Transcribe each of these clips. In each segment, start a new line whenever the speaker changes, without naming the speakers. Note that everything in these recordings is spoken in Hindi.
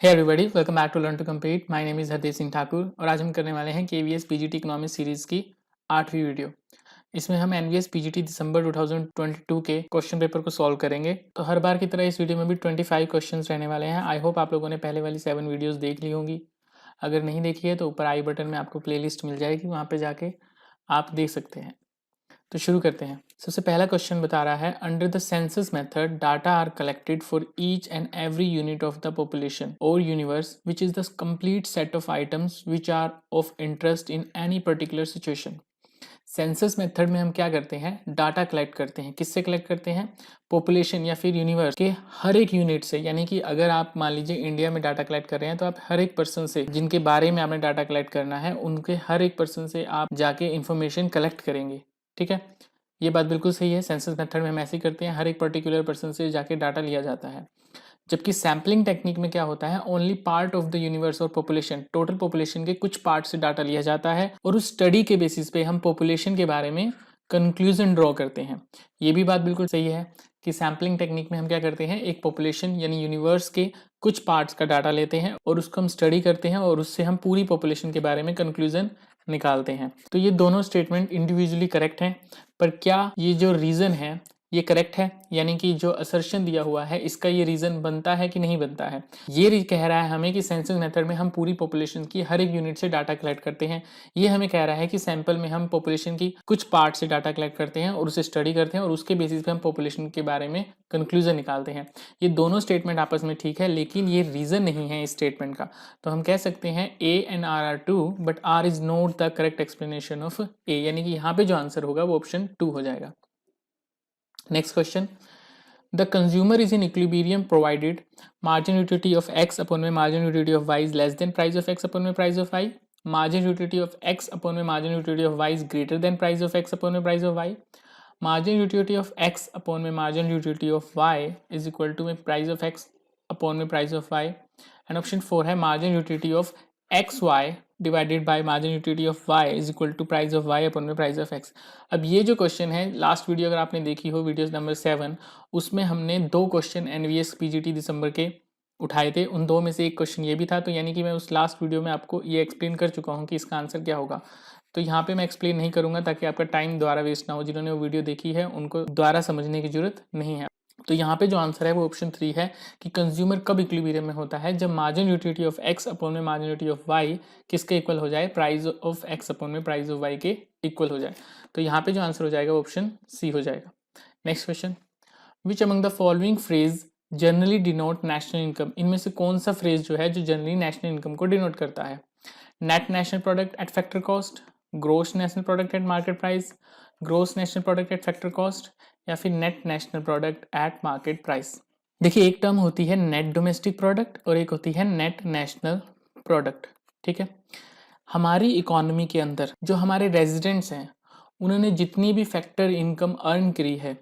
Hey everybody, welcome back to learn to compete. My name is Hardev Singh Thakur और आज हम करने वाले हैं केवीएस पीजीटी इकोनॉमिक्स सीरीज की 8वीं वीडियो। इसमें हम एनवीएस पीजीटी दिसंबर 2022 के क्वेश्चन पेपर को सॉल्व करेंगे। तो हर बार की तरह इस वीडियो में भी 25 क्वेश्चंस रहने वाले हैं। आई होप आप लोगों ने पहले वाली 7 वीडियोस देख ली होंगी। अगर नहीं देखी है तो ऊपर आई बटन में आपको प्लेलिस्ट मिल जाएगी, वहाँ पे जाके आप देख सकते हैं। तो शुरू करते हैं। सबसे पहला क्वेश्चन बता रहा है, under the census method data are collected for each and every unit of the population और universe which is the complete set of items which are of interest in any particular situation. Census method में हम क्या करते हैं, डाटा कलेक्ट करते हैं। किससे कलेक्ट करते हैं? पॉपुलेशन या फिर यूनिवर्स के हर एक यूनिट से। यानी कि अगर आप मान लीजिए इंडिया में डाटा कलेक्ट कर रहे हैं तो आप हर एक पर्सन से, जिनके बारे में आपने डाटा कलेक्ट करना है, उनके हर एक पर्सन से आप जाके इंफॉर्मेशन कलेक्ट करेंगे। ठीक है, ये बात बिल्कुल सही है। सेंसस मेथड में हम ऐसे ही करते हैं, हर एक पर्टिकुलर पर्सन से जाके डाटा लिया जाता है। जबकि सैम्पलिंग टेक्निक में क्या होता है, only part of the universe और पॉपुलेशन, टोटल पॉपुलेशन के कुछ पार्ट से डाटा लिया जाता है और उस स्टडी के बेसिस पे हम पॉपुलेशन के बारे में कंक्लूजन ड्रॉ करते हैं। ये भी बात बिल्कुल सही है कि सैम्पलिंग टेक्निक में हम क्या करते हैं, एक पॉपुलेशन यानी यूनिवर्स के कुछ पार्ट्स का डाटा लेते हैं और उसको हम स्टडी करते हैं और उससे हम पूरी पॉपुलेशन के बारे में कंक्लूजन निकालते हैं। तो ये दोनों स्टेटमेंट इंडिविजुअली करेक्ट हैं, पर क्या ये जो रीजन है ये करेक्ट है? यानी कि जो असर्शन दिया हुआ है इसका ये रीजन बनता है कि नहीं बनता है? ये कह रहा है हमें कि सेंसस मेथड में हम पूरी पॉपुलेशन की हर एक यूनिट से डाटा कलेक्ट करते हैं। ये हमें कह रहा है कि सैंपल में हम पॉपुलेशन की कुछ पार्ट से डाटा कलेक्ट करते हैं और उसे स्टडी करते हैं और उसके बेसिस पे हम पॉपुलेशन के बारे में कंक्लूजन निकालते हैं। ये दोनों स्टेटमेंट आपस में ठीक है, लेकिन ये रीजन नहीं है इस स्टेटमेंट का। तो हम कह सकते हैं A and R are true but R is not the correct explanation of A. यानी कि यहाँ पे जो आंसर होगा वो ऑप्शन 2 हो जाएगा। Next question. The consumer is in equilibrium provided margin utility of x upon my margin utility of y is less than price of x upon my price of y. Margin utility of x upon my margin utility of y is greater than price of x upon my price of y. Margin utility of x upon my margin utility of y is equal to my price of x upon my price of y. And option 4 है margin utility of xy divided by margin utility of y is equal to price of y upon में प्राइस ऑफ x। अब ये जो क्वेश्चन है, लास्ट वीडियो अगर आपने देखी हो, वीडियो नंबर 7, उसमें हमने 2 क्वेश्चन एनवीएस पीजीटी दिसंबर के उठाए थे। उन 2 में से एक क्वेश्चन ये भी था। तो यानी कि मैं उस लास्ट वीडियो में आपको ये एक्सप्लेन कर चुका हूँ कि इसका आंसर क्या होगा। तो यहाँ पे मैं एक्सप्लेन नहीं करूँगा ताकि आपका टाइम दोबारा वेस्ट ना हो। जिन्होंने वो वीडियो देखी है उनको दोबारा समझने की जरूरत नहीं है। तो यहाँ पे जो आंसर है वो ऑप्शन 3 है कि कंज्यूमर कब इक्विलिब्रियम में होता है, जब margin utility of x upon में मार्जिन यूटिलिटी ऑफ y किसके इक्वल हो जाए, प्राइस ऑफ x अपॉन में प्राइस ऑफ y के इक्वल हो जाए। तो यहाँ पे जो आंसर हो जाएगा वो ऑप्शन सी हो जाएगा। Next question, which among the following phrase generally denote national income. इनमें से कौन सा फ्रेज जो है जो जनरली नेशनल इनकम को डिनोट करता है? Net national product at factor cost, gross national product at market price, gross national product at factor cost, या फिर net national product at market price. देखिए, एक टर्म होती है नेट डोमेस्टिक प्रोडक्ट और एक होती है नेट नेशनल प्रोडक्ट। ठीक है, हमारी इकोनॉमी के अंदर जो हमारे रेजिडेंट्स हैं उन्होंने जितनी भी फैक्टर इनकम अर्न करी है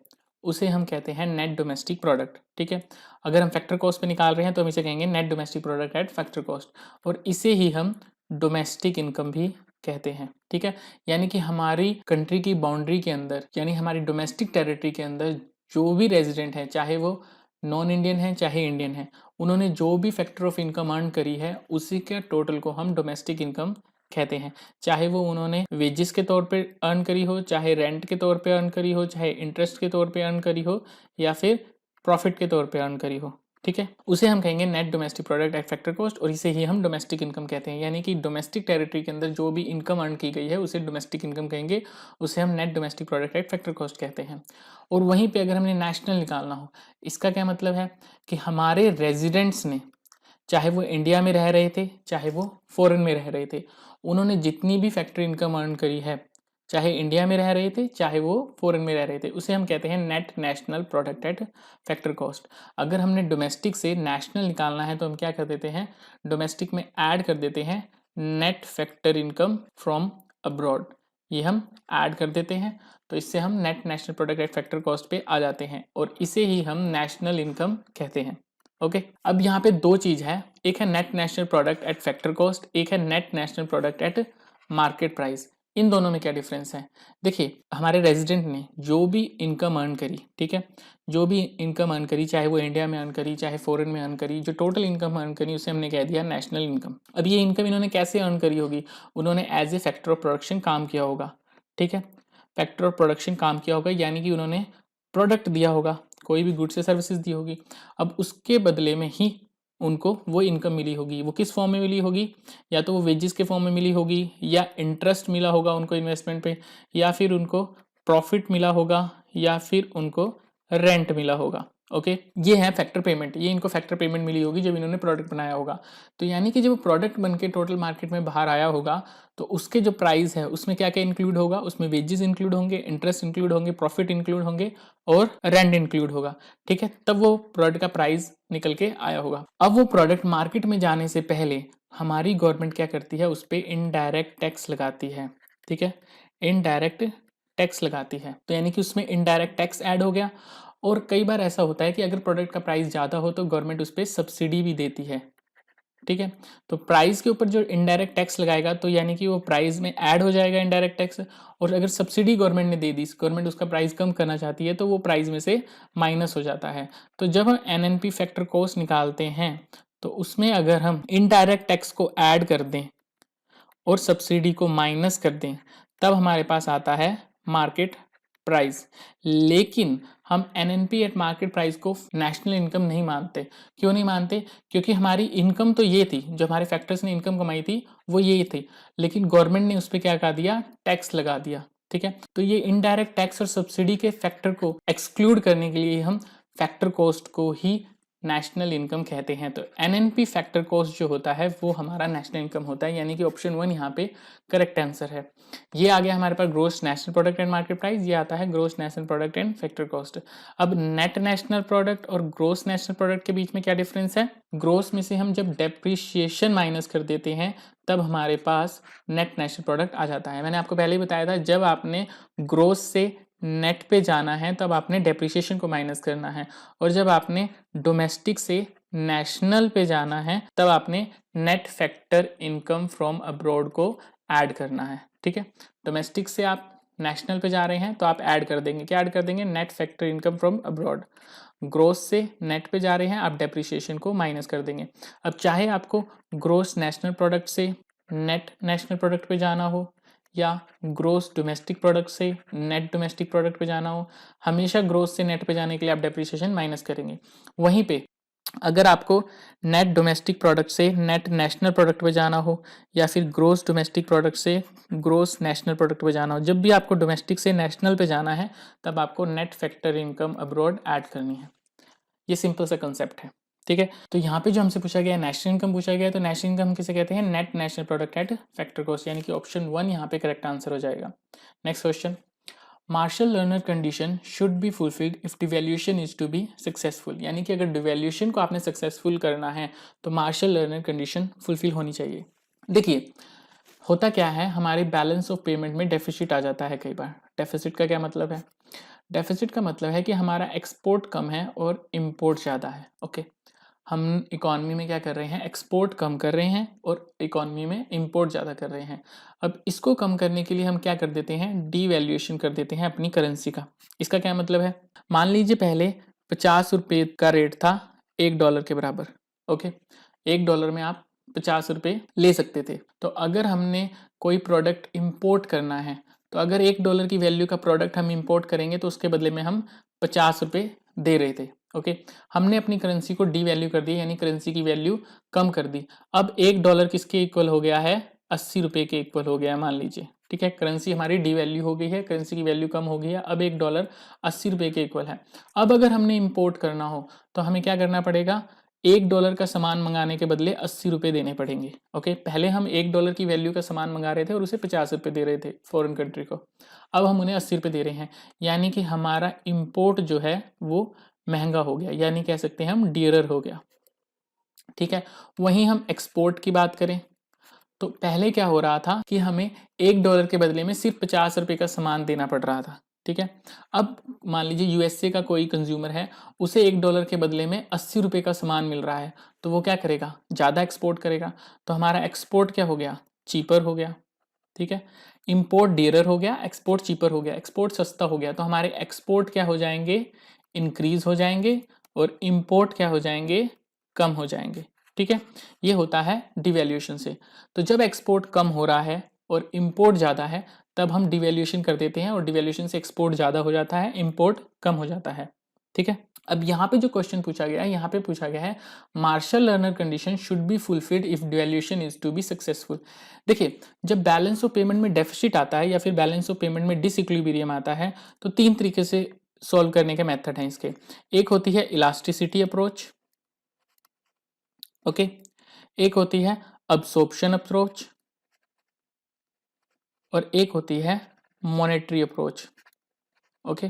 उसे हम कहते हैं नेट डोमेस्टिक प्रोडक्ट। ठीक है, अगर हम फैक्टर कॉस्ट पे निकाल रहे हैं तो हम इसे कहेंगे net domestic product at factor cost, और इसे ही हम डोमेस्टिक इनकम भी कहते हैं। ठीक है, यानी कि हमारी कंट्री की बाउंड्री के अंदर, यानी हमारी डोमेस्टिक टेरिटरी के अंदर जो भी रेजिडेंट है, चाहे वो नॉन इंडियन है चाहे इंडियन है, उन्होंने जो भी फैक्टर ऑफ इनकम अर्न करी है उसी के टोटल को हम डोमेस्टिक इनकम कहते हैं। चाहे वो उन्होंने वेजेस के तौर पे अर्न करी हो, चाहे रेंट के तौर पे अर्न करी हो, चाहे इंटरेस्ट के तौर पे अर्न करी हो, या फिर प्रॉफिट के तौर पे अर्न करी हो। ठीक है, उसे हम कहेंगे net domestic product at factor cost, और इसे ही हम डोमेस्टिक इनकम कहते हैं। यानी कि डोमेस्टिक टेरिटरी के अंदर जो भी इनकम अर्न की गई है उसे डोमेस्टिक इनकम कहेंगे, उसे हम net domestic product at factor cost कहते हैं। और वहीं पे अगर हमने नेशनल निकालना हो, इसका क्या मतलब है कि हमारे रेजिडेंट्स ने, चाहे वो इंडिया में रह रहे थे चाहे वो फॉरेन में रह रहे थे, उन्होंने जितनी भी फैक्टर इनकम अर्न करी है, चाहे इंडिया में रह रहे थे चाहे वो फॉरेन में रह रहे थे, उसे हम कहते हैं net national product at factor cost. अगर हमने डोमेस्टिक से नेशनल निकालना है तो हम क्या कर देते हैं, डोमेस्टिक में ऐड कर देते हैं net factor income from abroad, ये हम ऐड कर देते हैं। तो इससे हम net national product at factor cost पे आ जाते हैं और इसे ही हम नेशनल इनकम कहते हैं। ओके, अब यहाँ पे 2 चीज है, एक है net national product at factor cost, एक है net national product at market price. इन दोनों में क्या डिफरेंस है? देखिए, हमारे रेजिडेंट ने जो भी इनकम अर्न करी, ठीक है, जो भी इनकम अर्न करी, चाहे वो इंडिया में अर्न करी चाहे फॉरेन में अर्न करी, जो टोटल इनकम अर्न करी उसे हमने कह दिया नेशनल इनकम। अब ये इनकम इन्होंने कैसे अर्न करी होगी? उन्होंने as a factor of production काम किया होगा, ठीक है, फैक्टर ऑफ प्रोडक्शन काम किया होगा, यानी कि उन्होंने प्रोडक्ट दिया होगा, कोई भी गुड्स या सर्विसेज दी होगी। अब उसके बदले में ही उनको वो इनकम मिली होगी। वो किस फॉर्म में मिली होगी? या तो वो वेजेस के फॉर्म में मिली होगी, या इंटरेस्ट मिला होगा उनको इन्वेस्टमेंट पे, या फिर उनको प्रॉफिट मिला होगा, या फिर उनको रेंट मिला होगा। ओके, ये है फैक्टर पेमेंट। ये इनको फैक्टर पेमेंट मिली होगी जब इन्होंने प्रोडक्ट बनाया होगा। तो यानी कि जब प्रोडक्ट बन के टोटल मार्केट में बाहर आया होगा, तो उसके जो प्राइस है उसमें क्या क्या इंक्लूड होगा? उसमें वेजेस इंक्लूड होंगे, इंटरेस्ट इंक्लूड होंगे, प्रॉफिट इंक्लूड होंगे और रेंट इंक्लूड होगा, ठीक है। तब वो प्रोडक्ट का प्राइस निकल के आया होगा। अब वो प्रोडक्ट मार्केट में जाने से पहले हमारी गवर्नमेंट क्या करती है? उस पर इनडायरेक्ट टैक्स लगाती है, ठीक है, इनडायरेक्ट टैक्स लगाती है। तो यानी कि उसमें इनडायरेक्ट टैक्स ऐड हो गया। और कई बार ऐसा होता है कि अगर प्रोडक्ट का प्राइस ज़्यादा हो तो गवर्नमेंट उस पर सब्सिडी भी देती है, ठीक है। तो प्राइस के ऊपर जो इनडायरेक्ट टैक्स लगाएगा तो यानी कि वो प्राइस में ऐड हो जाएगा इनडायरेक्ट टैक्स। और अगर सब्सिडी गवर्नमेंट ने दे दी, गवर्नमेंट उसका प्राइस कम करना चाहती है, तो वो प्राइस में से माइनस हो जाता है। तो जब हम एनएनपी फैक्टर कॉस्ट निकालते हैं तो उसमें अगर हम इनडायरेक्ट टैक्स को ऐड कर दें और सब्सिडी को माइनस कर दें, तब हमारे पास आता है मार्केट प्राइस। लेकिन हम एनएनपी एट मार्केट प्राइस को नेशनल इनकम नहीं मानते। क्यों नहीं मानते? क्योंकि हमारी इनकम तो ये थी, जो हमारे फैक्टर्स ने इनकम कमाई थी वो ये थी, लेकिन गवर्नमेंट ने उस पर क्या कर दिया? टैक्स लगा दिया, ठीक है। तो ये इनडायरेक्ट टैक्स और सब्सिडी के फैक्टर को एक्सक्लूड करने के लिए हम फैक्टर कॉस्ट को ही नेशनल इनकम कहते हैं। तो एनएनपी फैक्टर कॉस्ट जो होता है वो हमारा नेशनल इनकम होता है, यानी कि ऑप्शन 1 यहाँ पे करेक्ट आंसर है। ये आ गया हमारे पास gross national product and market price, ये आता है gross national product and factor cost. अब नेट नेशनल प्रोडक्ट और ग्रोस नेशनल प्रोडक्ट के बीच में क्या डिफरेंस है? ग्रोस में से हम जब डेप्रिशिएशन माइनस कर देते हैं तब हमारे पास नेट नेशनल प्रोडक्ट आ जाता है। मैंने आपको पहले ही बताया था, जब आपने ग्रोस से नेट पे जाना है तब आपने डेप्रिसिएशन को माइनस करना है, और जब आपने डोमेस्टिक से नेशनल पे जाना है तब आपने net factor income from abroad को ऐड करना है, ठीक है। डोमेस्टिक से आप नेशनल पे जा रहे हैं तो आप ऐड कर देंगे, क्या ऐड कर देंगे? Net factor income from abroad. Gross से नेट पे जा रहे हैं, आप डेप्रिसिएशन को माइनस कर देंगे। अब चाहे आपको ग्रोस नेशनल प्रोडक्ट से नेट नेशनल प्रोडक्ट पे जाना हो या ग्रोस डोमेस्टिक प्रोडक्ट से नेट डोमेस्टिक प्रोडक्ट पे जाना हो, हमेशा ग्रोस से नेट पे जाने के लिए आप डेप्रिसिएशन माइनस करेंगे। वहीं पे अगर आपको नेट डोमेस्टिक प्रोडक्ट से नेट नेशनल प्रोडक्ट पे जाना हो या फिर ग्रोस डोमेस्टिक प्रोडक्ट से ग्रोस नेशनल प्रोडक्ट पे जाना हो, जब भी आपको डोमेस्टिक से नेशनल पे जाना है तब आपको net factor income abroad add करनी है। ये सिंपल सा कंसेप्ट है, ठीक है। तो यहाँ पे जो हमसे पूछा गया है नेशनल इनकम पूछा गया है, तो नेशनल इनकम किसे कहते हैं? Net national product at factor cost, यानी कि ऑप्शन 1 यहाँ पे करेक्ट आंसर हो जाएगा। Next question, Marshall Lerner condition should be fulfilled if devaluation is to be successful, यानी कि अगर डिवैल्यूएशन को आपने सक्सेसफुल करना है तो मार्शल लर्नर कंडीशन फुलफिल होनी चाहिए। देखिए, होता क्या है, हमारे बैलेंस ऑफ पेमेंट में डेफिसिट आ जाता है कई बार। डेफिसिट का क्या मतलब है? डेफिसिट का मतलब है कि हमारा एक्सपोर्ट कम है और इम्पोर्ट ज़्यादा है। ओके, हम इकॉनमी में क्या कर रहे हैं? एक्सपोर्ट कम कर रहे हैं और इकॉनमी में इंपोर्ट ज़्यादा कर रहे हैं। अब इसको कम करने के लिए हम क्या कर देते हैं? डीवैल्यूएशन कर देते हैं अपनी करेंसी का। इसका क्या मतलब है? मान लीजिए पहले 50 रुपये का रेट था $1 के बराबर। ओके, $1 में आप 50 रुपये ले सकते थे। तो अगर हमने कोई प्रोडक्ट इम्पोर्ट करना है, तो अगर $1 की वैल्यू का प्रोडक्ट हम इम्पोर्ट करेंगे तो उसके बदले में हम 50 रुपये दे रहे थे। ओके, हमने अपनी करेंसी को डी वैल्यू कर दी, यानी करेंसी की वैल्यू कम कर दी। अब $1 किसके इक्वल हो गया है? 80 रुपये के इक्वल हो गया है, मान लीजिए, ठीक है। करेंसी हमारी डी वैल्यू हो गई है, करेंसी की वैल्यू कम हो गई है, अब $1 80 रुपये के इक्वल है। अब अगर हमने इम्पोर्ट करना हो तो हमें क्या करना पड़ेगा? $1 का सामान मंगाने के बदले 80 रुपये देने पड़ेंगे। ओके, पहले हम $1 की वैल्यू का सामान मंगा रहे थे और उसे 50 रुपये दे रहे थे फॉरेन कंट्री को, अब हम उन्हें 80 रुपये दे रहे हैं, यानी कि हमारा इम्पोर्ट जो है वो महंगा हो गया, यानी कह सकते हैं हम डियरर हो गया, ठीक है। वहीं हम एक्सपोर्ट की बात करें तो पहले क्या हो रहा था कि हमें $1 के बदले में सिर्फ 50 रुपये का सामान देना पड़ रहा था, ठीक है। अब मान लीजिए यूएसए का कोई कंज्यूमर है, उसे $1 के बदले में 80 रुपये का सामान मिल रहा है, तो वो क्या करेगा? ज़्यादा एक्सपोर्ट करेगा, तो हमारा एक्सपोर्ट क्या हो गया? चीपर हो गया, ठीक है। इंपोर्ट डियरर हो गया, एक्सपोर्ट चीपर हो गया, एक्सपोर्ट सस्ता हो गया, तो हमारे एक्सपोर्ट क्या हो जाएंगे, इंक्रीज हो जाएंगे, और इंपोर्ट क्या हो जाएंगे, कम हो जाएंगे। ठीक है, ये होता है डिवैल्यूएशन से। तो जब एक्सपोर्ट कम हो रहा है और इंपोर्ट ज़्यादा है तब हम डिवैल्यूएशन कर देते हैं, और डिवैल्यूएशन से एक्सपोर्ट ज़्यादा हो जाता है, इंपोर्ट कम हो जाता है। ठीक है, अब यहाँ पे जो क्वेश्चन पूछा गया है, यहाँ पे पूछा गया है Marshall Lerner condition should be fulfilled if devaluation is to be successful. देखिए, जब बैलेंस ऑफ पेमेंट में डेफिसिट आता है या फिर बैलेंस ऑफ पेमेंट में डिसइक्विलिब्रियम आता है तो तीन तरीके से सॉल्व करने के मेथड हैं इसके। एक होती है इलास्टिसिटी अप्रोच, ओके, एक होती है अब्सॉर्प्शन अप्रोच, और एक होती है मॉनेटरी अप्रोच। ओके,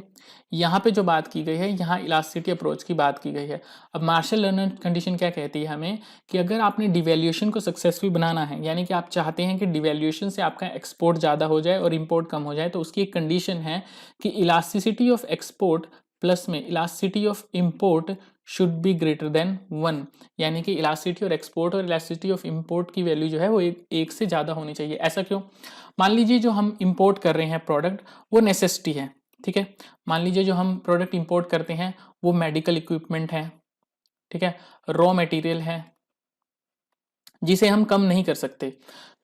यहाँ पे जो बात की गई है, यहाँ इलास्टिसिटी अप्रोच की बात की गई है। अब मार्शल लर्नर कंडीशन क्या कहती है हमें कि अगर आपने डिवैल्यूएशन को सक्सेसफुल बनाना है, यानी कि आप चाहते हैं कि डिवैल्यूएशन से आपका एक्सपोर्ट ज़्यादा हो जाए और इंपोर्ट कम हो जाए, तो उसकी एक कंडीशन है कि इलास्टिसिटी ऑफ एक्सपोर्ट प्लस में elasticity of import should be greater than 1, यानी कि इलास्टिसिटी और एक्सपोर्ट और इलास्टिसिटी ऑफ इंपोर्ट की वैल्यू जो है वो एक से ज़्यादा होनी चाहिए। ऐसा क्यों? मान लीजिए जो हम इंपोर्ट कर रहे हैं प्रोडक्ट वो नेसेसिटी है, ठीक है। मान लीजिए जो हम प्रोडक्ट इंपोर्ट करते हैं वो मेडिकल इक्विपमेंट है, ठीक है, रॉ मटेरियल है जिसे हम कम नहीं कर सकते।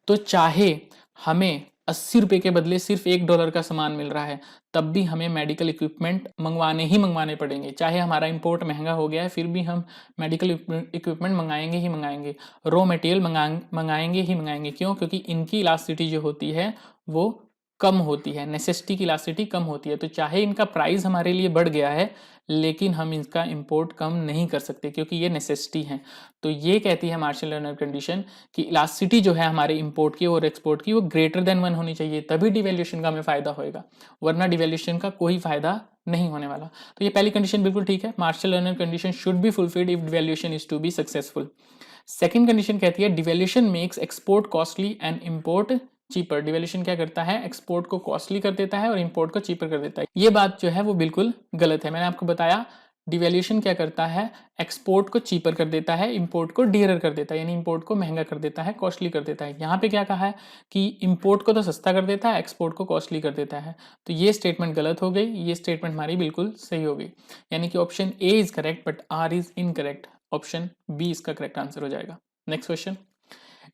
तो चाहे हमें 80 रुपए के बदले सिर्फ $1 का सामान मिल रहा है तब भी हमें मेडिकल इक्विपमेंट मंगवाने ही मंगवाने पड़ेंगे। चाहे हमारा इंपोर्ट महंगा हो गया है फिर भी हम मेडिकल इक्विपमेंट मंगाएंगे ही मंगाएंगे, रॉ मटेरियल मंगाएंगे ही मंगाएंगे। क्यों? क्योंकि इनकी इलास्टिसिटी जो होती है वो कम होती है, नेसेसिटी की इलास्टिसिटी कम होती है। तो चाहे इनका प्राइस हमारे लिए बढ़ गया है लेकिन हम इसका इंपोर्ट कम नहीं कर सकते क्योंकि ये नेसेसिटी है। तो ये कहती है मार्शल लर्नर कंडीशन कि इलास्टिसिटी जो है हमारे इंपोर्ट की और एक्सपोर्ट की वो ग्रेटर देन 1 होनी चाहिए, तभी डिवैल्यूएशन का हमें फायदा होएगा, वरना डिवैल्यूएशन का कोई फायदा नहीं होने वाला। तो ये पहली कंडीशन बिल्कुल ठीक है, Marshall Lerner condition should be fulfilled if devaluation is to be successful. Second condition कहती है devaluation makes export costly and import cheaper. Devaluation क्या करता है, एक्सपोर्ट को कॉस्टली कर देता है और इंपोर्ट को चीपर कर देता है। ये बात जो है वो बिल्कुल गलत है। मैंने आपको बताया डिवैल्यूएशन क्या करता है, एक्सपोर्ट को चीपर कर देता है, इंपोर्ट को डियरर कर देता है, यानी इंपोर्ट को महंगा कर देता है, कॉस्टली कर देता है। यहाँ पे क्या कहा है कि इंपोर्ट को तो सस्ता कर देता है, एक्सपोर्ट को कॉस्टली कर देता है। तो ये स्टेटमेंट गलत हो गई, ये स्टेटमेंट हमारी बिल्कुल सही हो गई, यानी कि option A is correct but R is incorrect. Option B इसका करेक्ट आंसर हो जाएगा। Next question,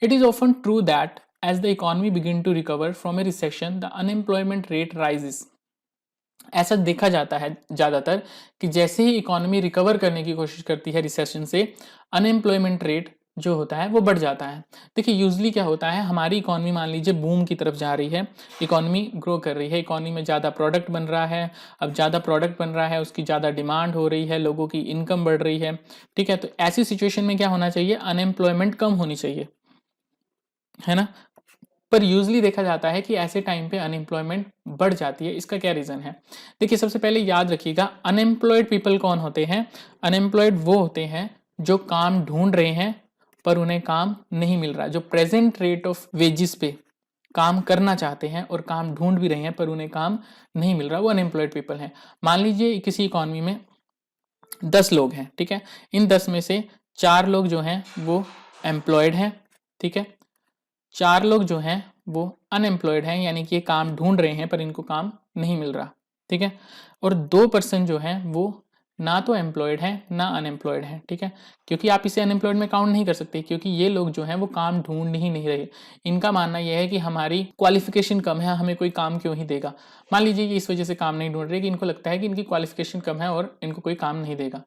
it is often true that as the economy begin to recover from a recession the unemployment rate rises। ऐसा देखा जाता है ज़्यादातर कि जैसे ही इकोनॉमी रिकवर करने की कोशिश करती है रिसेशन से, अनएम्प्लॉयमेंट रेट जो होता है वो बढ़ जाता है। देखिए यूजली क्या होता है, हमारी इकोनॉमी मान लीजिए बूम की तरफ जा रही है, इकोनॉमी ग्रो कर रही है, इकोनॉमी में ज़्यादा प्रोडक्ट बन रहा है, अब ज़्यादा प्रोडक्ट बन रहा है उसकी ज़्यादा डिमांड हो रही है, लोगों की इनकम बढ़ रही है, ठीक है। तो ऐसी सिचुएशन में क्या होना चाहिए, अनएम्प्लॉयमेंट कम होनी चाहिए, है ना। पर यूजली देखा जाता है कि ऐसे टाइम पे अनएम्प्लॉयमेंट बढ़ जाती है। इसका क्या रीजन है? देखिए सबसे पहले याद रखिएगा अनएम्प्लॉयड पीपल कौन होते हैं। अनएम्प्लॉयड वो होते हैं जो काम ढूंढ रहे हैं पर उन्हें काम नहीं मिल रहा, जो प्रेजेंट रेट ऑफ वेजिस पे काम करना चाहते हैं और काम ढूंढ भी रहे हैं पर उन्हें काम नहीं मिल रहा, वो अनएम्प्लॉयड पीपल हैं। मान लीजिए किसी इकोनॉमी में 10 लोग हैं, ठीक है, इन 10 में से 4 लोग जो हैं वो एम्प्लॉयड हैं, ठीक है, 4 लोग जो हैं वो अनएम्प्लॉयड हैं, यानी कि ये काम ढूंढ रहे हैं पर इनको काम नहीं मिल रहा, ठीक है, और 2% जो हैं वो ना तो एम्प्लॉयड हैं ना अनएम्प्लॉयड हैं, ठीक है। क्योंकि आप इसे अनएम्प्लॉयड में काउंट नहीं कर सकते क्योंकि ये लोग जो हैं वो काम ढूंढ ही नहीं रहे। इनका मानना यह है कि हमारी क्वालिफिकेशन कम है, हमें कोई काम क्यों ही देगा। मान लीजिए कि इस वजह से काम नहीं ढूंढ रहे कि इनको लगता है कि इनकी क्वालिफिकेशन कम है और इनको कोई काम नहीं देगा।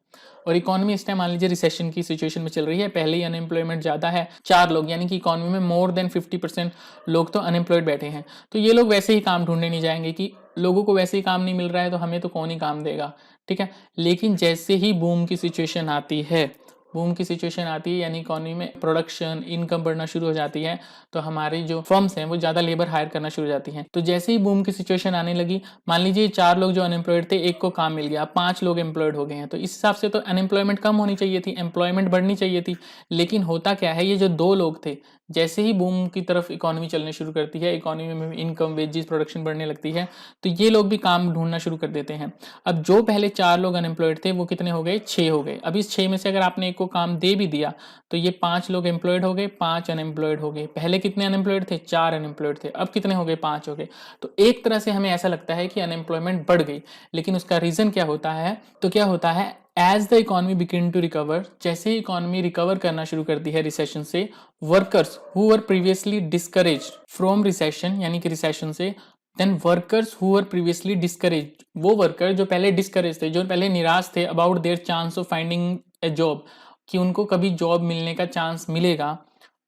और इकोनॉमी इस टाइम मान लीजिए रिसेशन की सिचुएशन में चल रही है, पहले ही अनएम्प्लॉयमेंट ज़्यादा है, 4 लोग, यानी कि इकोनॉमी में मोर देन 50% लोग तो अनएम्प्लॉयड बैठे हैं। तो ये लोग वैसे ही काम ढूंढने नहीं जाएंगे कि लोगों को वैसे ही काम नहीं मिल रहा है तो हमें तो कौन ही काम देगा, ठीक है। लेकिन जैसे ही बूम की सिचुएशन आती है, बूम की सिचुएशन आती है यानी इकोनॉमी में प्रोडक्शन इनकम बढ़ना शुरू हो जाती है तो हमारी जो फर्म्स हैं वो ज़्यादा लेबर हायर करना शुरू हो जाती हैं। तो जैसे ही बूम की सिचुएशन आने लगी, मान लीजिए 4 लोग जो अनएम्प्लॉयड थे एक को काम मिल गया, 5 लोग एम्प्लॉयड हो गए हैं, तो इस हिसाब से तो अनएम्प्लॉयमेंट कम होनी चाहिए थी, एम्प्लॉयमेंट बढ़नी चाहिए थी। लेकिन होता क्या है, ये जो 2 लोग थे जैसे ही बूम की तरफ इकोनॉमी चलने शुरू करती है, इकोनॉमी में इनकम, वेजेस, प्रोडक्शन बढ़ने लगती है, तो ये लोग भी काम ढूंढना शुरू कर देते हैं। अब जो पहले 4 लोग अनएम्प्लॉयड थे वो कितने हो गए, 6 हो गए। अब इस 6 में से अगर आपने एक को काम दे भी दिया तो ये 5 लोग एम्प्लॉयड हो गए, 5 अनएम्प्लॉयड हो गए। पहले कितने अनएम्प्लॉयड थे, 4 अनएम्प्लॉयड थे, अब कितने हो गए, 5 हो गए। तो एक तरह से हमें ऐसा लगता है कि अनएम्प्लॉयमेंट बढ़ गई, लेकिन उसका रीजन क्या होता है, तो क्या होता है, as the economy begin to recover, जैसे ही इकोनॉमी रिकवर करना शुरू करती है रिसेशन से, workers who were previously discouraged from recession, यानी कि रिसेशन से, then workers who were previously discouraged, वो वर्कर जो पहले डिस्करेज थे, जो पहले निराश थे about their chance of finding a job, कि उनको कभी जॉब मिलने का चांस मिलेगा,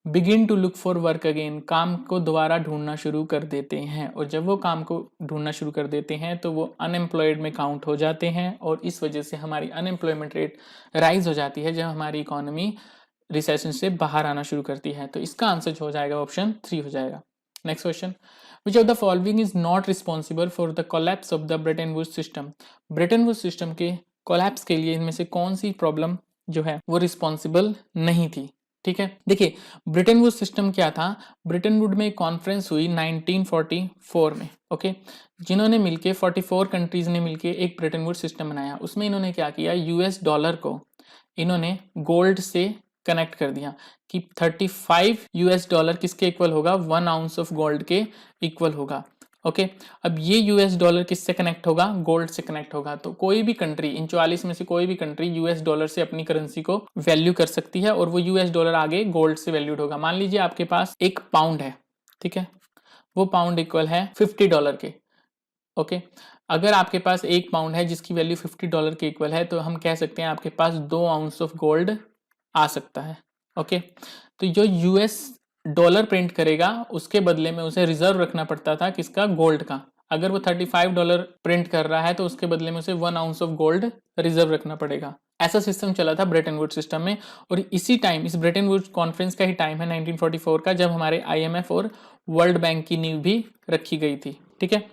begin to look for work again, काम को दोबारा ढूंढना शुरू कर देते हैं। और जब वो काम को ढूंढना शुरू कर देते हैं तो वो अनएम्प्लॉयड में काउंट हो जाते हैं, और इस वजह से हमारी अनएम्प्लॉयमेंट रेट राइज हो जाती है जब हमारी इकोनॉमी रिसेशन से बाहर आना शुरू करती है। तो इसका आंसर जो हो जाएगा ऑप्शन 3 हो जाएगा। Next question, which of the following is not responsible for the collapse of the Bretton Woods system, Bretton Woods system के कोलैप्स के लिए इनमें से कौन सी प्रॉब्लम जो है वो रिस्पॉन्सिबल नहीं थी। ठीक है, देखिए ब्रेटन वुड्स सिस्टम क्या था, ब्रेटन वुड में एक कॉन्फ्रेंस हुई 1944 में, ओके, जिन्होंने मिलके 44 कंट्रीज ने मिलके एक ब्रेटन वुड्स सिस्टम बनाया। उसमें इन्होंने क्या किया, यूएस डॉलर को इन्होंने गोल्ड से कनेक्ट कर दिया कि 35 यूएस डॉलर किसके इक्वल होगा, 1 आउंस ऑफ गोल्ड के इक्वल होगा। ओके, अब ये यूएस डॉलर किससे कनेक्ट होगा, गोल्ड से कनेक्ट होगा। तो कोई भी कंट्री, इन 44 में से कोई भी कंट्री यूएस डॉलर से अपनी करेंसी को वैल्यू कर सकती है, और वो यूएस डॉलर आगे गोल्ड से वैल्यूड होगा। मान लीजिए आपके पास एक पाउंड है, ठीक है, वो पाउंड इक्वल है $50 के। ओके, अगर आपके पास एक पाउंड है जिसकी वैल्यू $50 के इक्वल है, तो हम कह सकते हैं आपके पास 2 आउंस ऑफ गोल्ड आ सकता है। ओके, तो जो यूएस डॉलर प्रिंट करेगा उसके बदले में उसे रिजर्व रखना पड़ता था, किसका, गोल्ड का। अगर वो $35 प्रिंट कर रहा है तो उसके बदले में उसे 1 आउंस ऑफ गोल्ड रिजर्व रखना पड़ेगा। ऐसा सिस्टम चला था ब्रेटन वुड्स सिस्टम में, और इसी टाइम, इस ब्रेटन वुड्स कॉन्फ्रेंस का ही टाइम है 1944 का, जब हमारे आईएमएफ और वर्ल्ड बैंक की नींव भी रखी गई थी। ठीक है,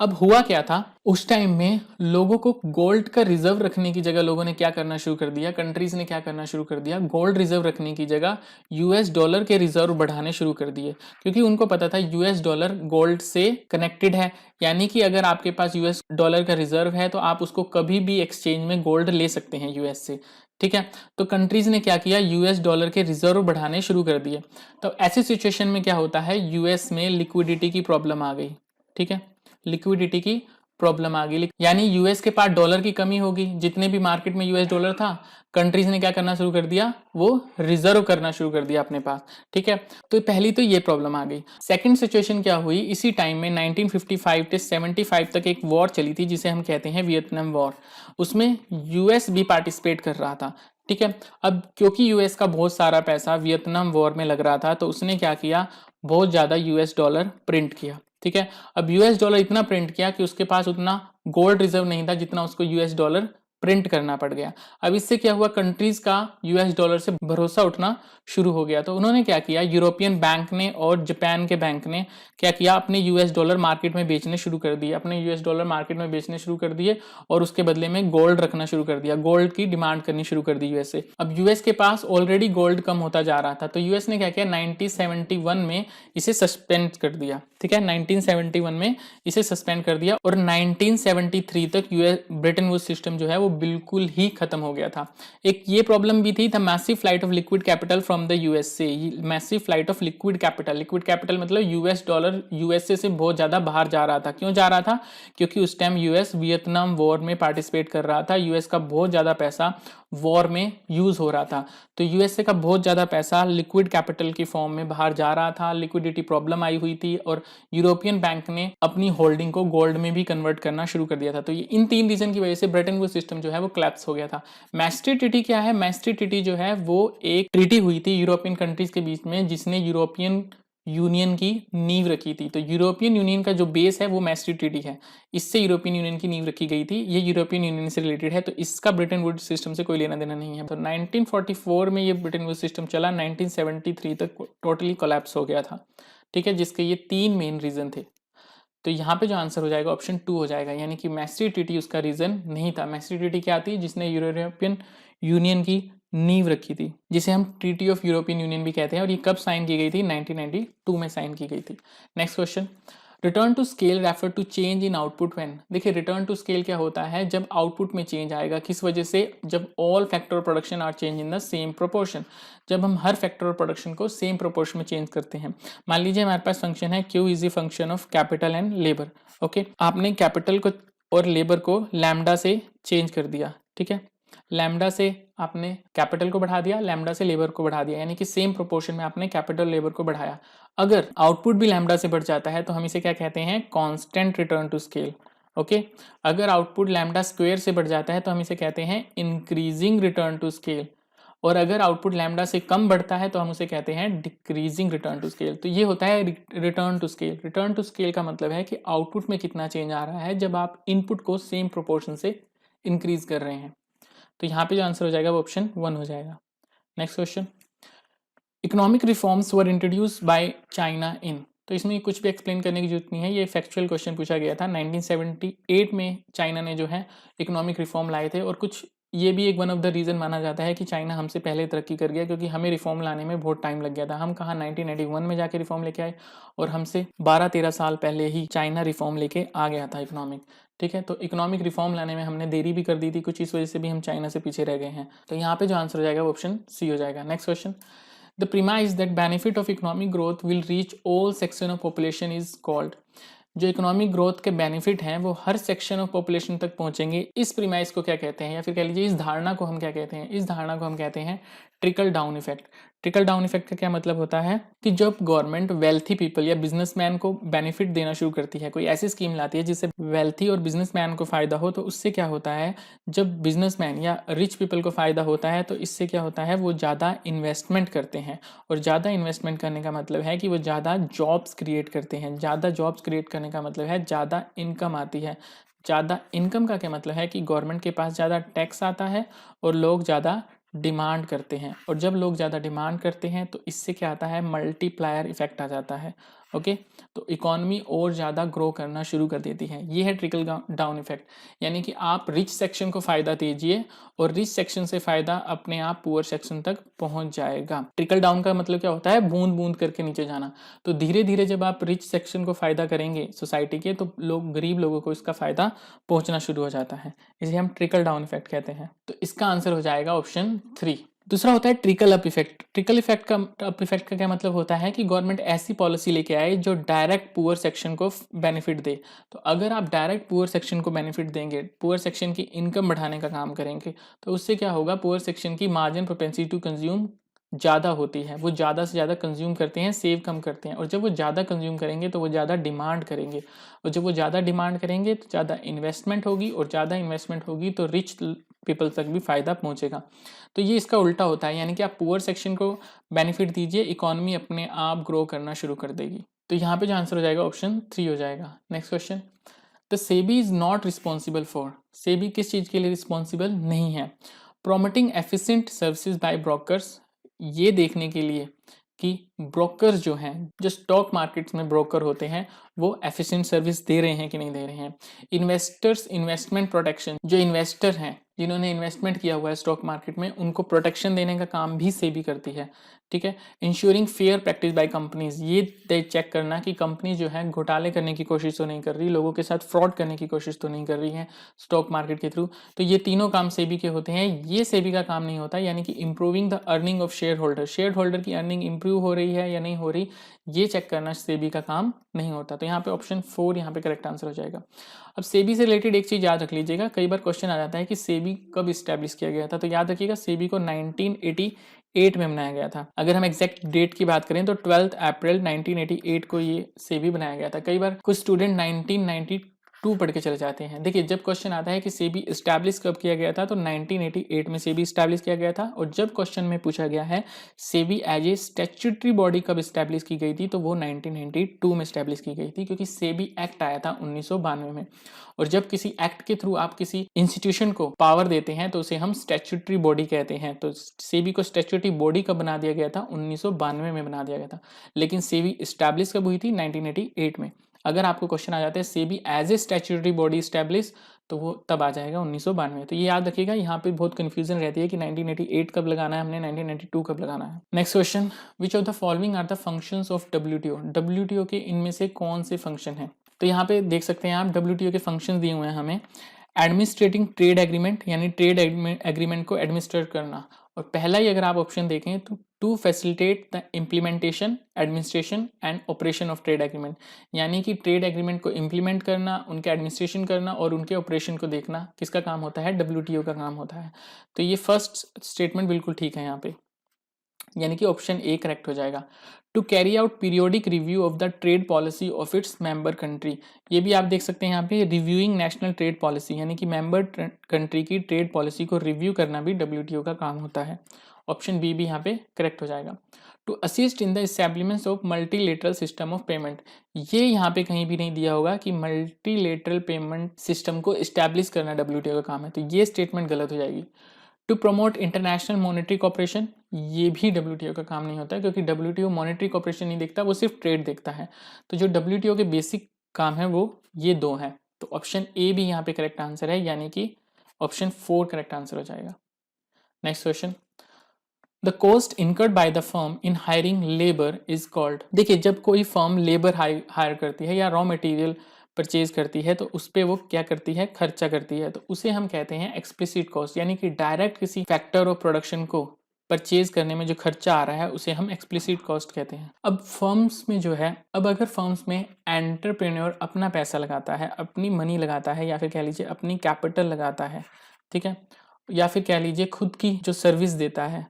अब हुआ क्या था, उस टाइम में लोगों को गोल्ड का रिजर्व रखने की जगह लोगों ने क्या करना शुरू कर दिया, कंट्रीज ने क्या करना शुरू कर दिया, गोल्ड रिजर्व रखने की जगह यूएस डॉलर के रिजर्व बढ़ाने शुरू कर दिए, क्योंकि उनको पता था यूएस डॉलर गोल्ड से कनेक्टेड है, यानी कि अगर आपके पास यूएस डॉलर का रिजर्व है तो आप उसको कभी भी एक्सचेंज में गोल्ड ले सकते हैं यूएस से। ठीक है, तो कंट्रीज ने क्या किया, यूएस डॉलर के रिजर्व बढ़ाने शुरू कर दिए। तो ऐसी सिचुएशन में क्या होता है, यूएस में लिक्विडिटी की प्रॉब्लम आ गई। ठीक है, लिक्विडिटी की प्रॉब्लम आ गई, यानी यूएस के पास डॉलर की कमी होगी, जितने भी मार्केट में यूएस डॉलर था कंट्रीज ने क्या करना शुरू कर दिया, वो रिजर्व करना शुरू कर दिया अपने पास। ठीक है, तो पहली तो ये प्रॉब्लम आ गई। सेकंड सिचुएशन क्या हुई, इसी टाइम में 1955 से 75 तक एक वॉर चली थी जिसे हम कहते हैं वियतनाम वॉर। उसमें यूएस भी पार्टिसिपेट कर रहा था। ठीक है, अब क्योंकि यूएस का बहुत सारा पैसा वियतनाम वॉर में लग रहा था, तो उसने क्या किया, बहुत ज्यादा यूएस डॉलर प्रिंट किया। ठीक है, अब यूएस डॉलर इतना प्रिंट किया कि उसके पास उतना गोल्ड रिजर्व नहीं था जितना उसको यूएस डॉलर प्रिंट करना पड़ गया। अब इससे क्या हुआ, कंट्रीज का यूएस डॉलर से भरोसा उठना शुरू हो गया। तो उन्होंने क्या किया, यूरोपियन बैंक ने और जापान के बैंक ने क्या किया, अपने यूएस डॉलर मार्केट में बेचने शुरू कर दिए, अपने यूएस डॉलर मार्केट में बेचने शुरू कर दिए, और उसके बदले में गोल्ड रखना शुरू कर दिया, गोल्ड की डिमांड करनी शुरू कर दी यूएस से। अब यूएस के पास ऑलरेडी गोल्ड कम होता जा रहा था, तो यूएस ने क्या किया, 1971 में इसे सस्पेंड कर दिया। ठीक है, 1971 में इसे सस्पेंड कर दिया, और 1973 तक यूएस ब्रेटन वुड्स सिस्टम जो है वो बिल्कुल ही खत्म हो गया था। एक ये प्रॉब्लम भी थी, the massive flight of liquid capital from the USA, massive flight of liquid capital, liquid capital मतलब यूएस डॉलर यूएसए से बहुत ज्यादा बाहर जा रहा था। क्यों जा रहा था, क्योंकि उस टाइम यूएस वियतनाम वॉर में पार्टिसिपेट कर रहा था, यूएस का बहुत ज्यादा पैसा वॉर में यूज हो रहा था, तो यूएसए का बहुत ज्यादा पैसा लिक्विड कैपिटल की फॉर्म में बाहर जा रहा था, लिक्विडिटी प्रॉब्लम आई हुई थी, और यूरोपियन बैंक ने अपनी होल्डिंग को गोल्ड में भी कन्वर्ट करना शुरू कर दिया था। तो ये इन 3 रीजन की वजह से ब्रेटन वुड्स सिस्टम जो है वो क्लैप्स हो गया था। मैस्ट्रिक्ट ट्रीटी क्या है, मैस्ट्रिक्ट ट्रीटी जो है वो एक ट्रीटी हुई थी यूरोपियन कंट्रीज के बीच में, जिसने यूरोपियन यूनियन की नींव रखी थी। तो यूरोपियन यूनियन का जो बेस है वो मैस्ट्रिक्ट ट्रीटी है, इससे यूरोपियन यूनियन की नींव रखी गई थी। ये यूरोपियन यूनियन से रिलेटेड है, तो इसका ब्रेटन वुड्स सिस्टम से कोई लेना देना नहीं है। तो 1944 में ये ब्रेटन वुड्स सिस्टम चला, 1973 तक टोटली कोलैप्स हो गया था। ठीक है, जिसके ये 3 मेन रीजन थे। तो यहाँ पे जो आंसर हो जाएगा ऑप्शन 2 हो जाएगा, यानी कि मैस्ट्रिक्ट ट्रीटी उसका रीजन नहीं था। मैस्ट्रिक्ट ट्रीटी क्या थी, जिसने यूरोपियन यूनियन की नींव रखी थी, जिसे हम ट्रीटी ऑफ यूरोपियन यूनियन भी कहते हैं, और ये कब साइन की गई थी? 1992 में साइन की गई थी। Next question, return to scale refer to change in output when. देखिए रिटर्न टू स्केल क्या होता है? जब आउटपुट में चेंज आएगा। किस वजह से? जब all factor of production are change in the same proportion, जब हम हर फैक्टर ऑफ प्रोडक्शन को सेम प्रोपोर्शन में चेंज करते हैं। मान लीजिए हमारे पास फंक्शन है Q is a function of capital and labour. Okay, आपने कैपिटल को और लेबर को लैम्डा से चेंज कर दिया, ठीक है, लैम्डा से आपने कैपिटल को बढ़ा दिया, लैम्डा से लेबर को बढ़ा दिया, यानी कि सेम प्रोपोर्शन में आपने कैपिटल लेबर को बढ़ाया। अगर आउटपुट भी लैम्डा से बढ़ जाता है तो हम इसे क्या कहते हैं? Constant return to scale. Okay, अगर आउटपुट लैम्डा स्क्वायर से बढ़ जाता है तो हम इसे कहते हैं इंक्रीजिंग रिटर्न टू स्केल, और अगर आउटपुट लैम्डा से कम बढ़ता है तो हम उसे कहते हैं डिक्रीजिंग रिटर्न टू स्केल। तो ये होता है return to scale. Return to scale का मतलब है कि आउटपुट में कितना चेंज आ रहा है जब आप इनपुट को सेम प्रोपोर्शन से इंक्रीज कर रहे हैं। तो यहाँ पे जो आंसर हो जाएगा वो ऑप्शन 1 हो जाएगा। Next question, economic reforms were introduced by China in. तो इसमें कुछ भी एक्सप्लेन करने की जरूरत नहीं है, ये फैक्चुअल क्वेश्चन पूछा गया था। 1978 में चाइना ने जो है इकोनॉमिक रिफॉर्म लाए थे, और कुछ ये भी एक वन ऑफ द रीज़न माना जाता है कि चाइना हमसे पहले तरक्की कर गया, क्योंकि हमें रिफॉर्म लाने में बहुत टाइम लग गया था। हम कहाँ 1991 में जाके रिफॉर्म लेके आए, और हमसे 12-13 साल पहले ही चाइना रिफॉर्म लेके आ गया था इकोनॉमिक। ठीक है, तो इकोनॉमिक रिफॉर्म लाने में हमने देरी भी कर दी थी कुछ, इस वजह से भी हम चाइना से पीछे रह गए हैं। तो यहाँ पे जो आंसर हो जाएगा वो ऑप्शन सी हो जाएगा। Next question, the premise that benefit of economic growth will reach all section of population is called। जो इकोनॉमिक ग्रोथ के बेनिफिट हैं वो हर सेक्शन ऑफ पॉपुलेशन तक पहुंचेंगे, इस प्रीमाइस को क्या कहते हैं, या फिर कह लीजिए इस धारणा को हम क्या कहते हैं? इस धारणा को हम कहते हैं trickle down effect. Trickle down effect का क्या मतलब होता है कि जब गवर्नमेंट वेल्थी पीपल या बिजनेसमैन को बेनिफिट देना शुरू करती है, कोई ऐसी स्कीम लाती है जिससे वेल्थी और बिजनेसमैन को फायदा हो, तो उससे क्या होता है, जब बिजनेसमैन या रिच पीपल को फायदा होता है तो इससे क्या होता है, वो ज़्यादा इन्वेस्टमेंट करते हैं, और ज़्यादा इन्वेस्टमेंट करने का मतलब है कि वो ज़्यादा जॉब्स क्रिएट करते हैं। ज़्यादा जॉब्स क्रिएट करने का मतलब है ज़्यादा इनकम आती है। ज़्यादा इनकम का क्या मतलब है कि गवर्नमेंट के पास ज़्यादा टैक्स आता है और लोग ज़्यादा डिमांड करते हैं, और जब लोग ज़्यादा डिमांड करते हैं तो इससे क्या आता है, मल्टीप्लायर इफेक्ट आ जाता है। ओके, तो इकोनॉमी और ज़्यादा ग्रो करना शुरू कर देती है। ये है ट्रिकल डाउन इफेक्ट, यानी कि आप रिच सेक्शन को फ़ायदा दीजिए और रिच सेक्शन से फ़ायदा अपने आप पुअर सेक्शन तक पहुंच जाएगा। ट्रिकल डाउन का मतलब क्या होता है, बूंद बूंद करके नीचे जाना। तो धीरे धीरे जब आप रिच सेक्शन को फ़ायदा करेंगे सोसाइटी के, तो लोग, गरीब लोगों को इसका फ़ायदा पहुंचना शुरू हो जाता है। इसे हम ट्रिकल डाउन इफेक्ट कहते हैं। तो इसका आंसर हो जाएगा ऑप्शन 3। दूसरा होता है trickle up effect. Trickle effect का अप इफेक्ट का क्या मतलब होता है कि गवर्नमेंट ऐसी पॉलिसी लेके आए जो डायरेक्ट पुअर सेक्शन को बेनिफिट दे। तो अगर आप डायरेक्ट पुअर सेक्शन को बेनिफिट देंगे, पुअर सेक्शन की इनकम बढ़ाने का काम करेंगे, तो उससे क्या होगा, पुअर सेक्शन की मार्जिन प्रोपेंसिटी टू कंज्यूम ज़्यादा होती है। वो ज़्यादा से ज़्यादा कंज्यूम करते हैं, सेव कम करते हैं, और जब वो ज़्यादा कंज्यूम करेंगे तो वो ज़्यादा डिमांड करेंगे, और जब वो ज़्यादा डिमांड करेंगे तो ज़्यादा इन्वेस्टमेंट होगी, और ज़्यादा इन्वेस्टमेंट होगी तो रिच पीपल तक भी फ़ायदा पहुंचेगा। तो ये इसका उल्टा होता है, यानी कि आप पुअर सेक्शन को बेनिफिट दीजिए, इकोनॉमी अपने आप ग्रो करना शुरू कर देगी। तो यहाँ पे जो आंसर हो जाएगा ऑप्शन 3 हो जाएगा। Next question, the SEBI is not responsible for. SEBI किस चीज़ के लिए रिस्पॉन्सिबल नहीं है? Promoting efficient services by brokers, ये देखने के लिए कि ब्रोकर्स जो हैं, जो स्टॉक मार्केट्स में ब्रोकर होते हैं, वो एफिशिएंट सर्विस दे रहे हैं कि नहीं दे रहे हैं। इन्वेस्टर्स इन्वेस्टमेंट प्रोटेक्शन, जो इन्वेस्टर हैं जिन्होंने इन्वेस्टमेंट किया हुआ है स्टॉक मार्केट में, उनको प्रोटेक्शन देने का काम भी सेबी करती है। ठीक है, ensuring fair practice by companies, ये चेक करना कि कंपनी जो है घोटाले करने की कोशिश तो नहीं कर रही, लोगों के साथ फ्रॉड करने की कोशिश तो नहीं कर रही है स्टॉक मार्केट के थ्रू। तो ये तीनों काम सेबी के होते हैं। ये सेबी का काम नहीं होता, यानी कि improving the earning of share holder, share holder की अर्निंग इंप्रूव हो रही है या नहीं हो रही, ये चेक करना सेबी का काम नहीं होता। तो यहाँ पे ऑप्शन 4 यहाँ पे करेक्ट आंसर हो जाएगा। अब सेबी से रिलेटेड एक चीज़ याद रख लीजिएगा, कई बार क्वेश्चन आ जाता है कि सेबी कब इस्टेब्लिश किया गया था। तो याद रखिएगा सेबी को 1988 में बनाया गया था। अगर हम एग्जैक्ट डेट की बात करें तो 12 अप्रैल 1988 को ये सेबी बनाया गया था। कई बार कुछ स्टूडेंट 1992 पढ़ के चले जाते हैं। देखिए, जब क्वेश्चन आता है कि सेबी इस्टेब्लिश कब किया गया था, तो 1988 में सेबी इस्टेब्लिश किया गया था। और जब क्वेश्चन में पूछा गया है SEBI as a statutory body कब इस्टेब्लिश की गई थी, तो वो 1992 में इस्टेब्लिश की गई थी, क्योंकि सेबी एक्ट आया था 1992 में। और जब किसी एक्ट के थ्रू आप किसी इंस्टीट्यूशन को पावर देते हैं तो उसे हम स्टैट्यूटरी बॉडी कहते हैं। तो सेबी को स्टैट्यूटरी बॉडी कब बना दिया गया था? 1992 में बना दिया गया था। लेकिन सेबी इस्टेब्लिश कब हुई थी? 1988 में। अगर आपको क्वेश्चन आ जाता है SEBI as a statutory body establish, तो वो तब आ जाएगा 1992। तो ये याद रखिएगा, यहाँ पे बहुत कंफ्यूजन रहती है कि 1988 कब लगाना है हमने, 1992 कब लगाना है। Next question, which of the following are the functions of WTO. WTO के इनमें से कौन से फंक्शन है? तो यहाँ पे देख सकते हैं आप, डब्ल्यूटीओ के फंक्शन दिए हुए हैं हमें। एडमिनिस्ट्रेटिंग ट्रेड एग्रीमेंट, यानी ट्रेड एग्रीमेंट को एडमिनिस्ट्रेट करना, और पहला ही अगर आप ऑप्शन देखें तो to facilitate the implementation, administration and operation of trade agreement, यानी कि ट्रेड एग्रीमेंट को इम्प्लीमेंट करना, उनके एडमिनिस्ट्रेशन करना और उनके ऑपरेशन को देखना किसका काम होता है? डब्ल्यूटीओ का काम होता है। तो ये फर्स्ट स्टेटमेंट बिल्कुल ठीक है यहाँ पे, यानी कि ऑप्शन ए करेक्ट हो जाएगा। To carry out periodic review of the trade policy of its member country, ये भी आप देख सकते हैं यहाँ पे, रिव्यूइंग नेशनल ट्रेड पॉलिसी, यानी कि मेंबर कंट्री की ट्रेड पॉलिसी को रिव्यू करना भी डब्ल्यूटीओ का काम होता है। ऑप्शन बी भी यहाँ पे करेक्ट हो जाएगा। To assist in the establishment of multilateral system of payment, ये यहाँ पे कहीं भी नहीं दिया होगा कि मल्टीलेटरल पेमेंट सिस्टम को इस्टेब्लिश करना डब्ल्यूटीओ का काम है, तो ये स्टेटमेंट गलत हो जाएगी। To promote international monetary cooperation, ये भी डब्ल्यूटीओ का काम नहीं होता है, क्योंकि डब्ल्यूटीओ मॉनेटरी कॉपरेशन नहीं देखता, वो सिर्फ ट्रेड देखता है। तो जो डब्ल्यूटीओ के बेसिक काम है वो ये दो हैं। तो ऑप्शन ए भी यहाँ पे करेक्ट आंसर है, यानी कि ऑप्शन 4 करेक्ट आंसर हो जाएगा। Next question, the cost incurred by the firm in hiring labour is called. देखिए, जब कोई फर्म लेबर हायर करती है या रॉ मटेरियल परचेज करती है तो उस पर वो क्या करती है? खर्चा करती है, तो उसे हम कहते हैं एक्सप्लिसिट कॉस्ट, यानी कि डायरेक्ट किसी फैक्टर ऑफ प्रोडक्शन को परचेज करने में जो खर्चा आ रहा है उसे हम एक्सप्लिसिट कॉस्ट कहते हैं। अब फर्म्स में जो है, अब अगर फर्म्स में एंटरप्रेन्योर अपना पैसा लगाता है, अपनी मनी लगाता है, या फिर कह लीजिए अपनी कैपिटल लगाता है, ठीक है, या फिर कह लीजिए खुद की जो सर्विस देता है,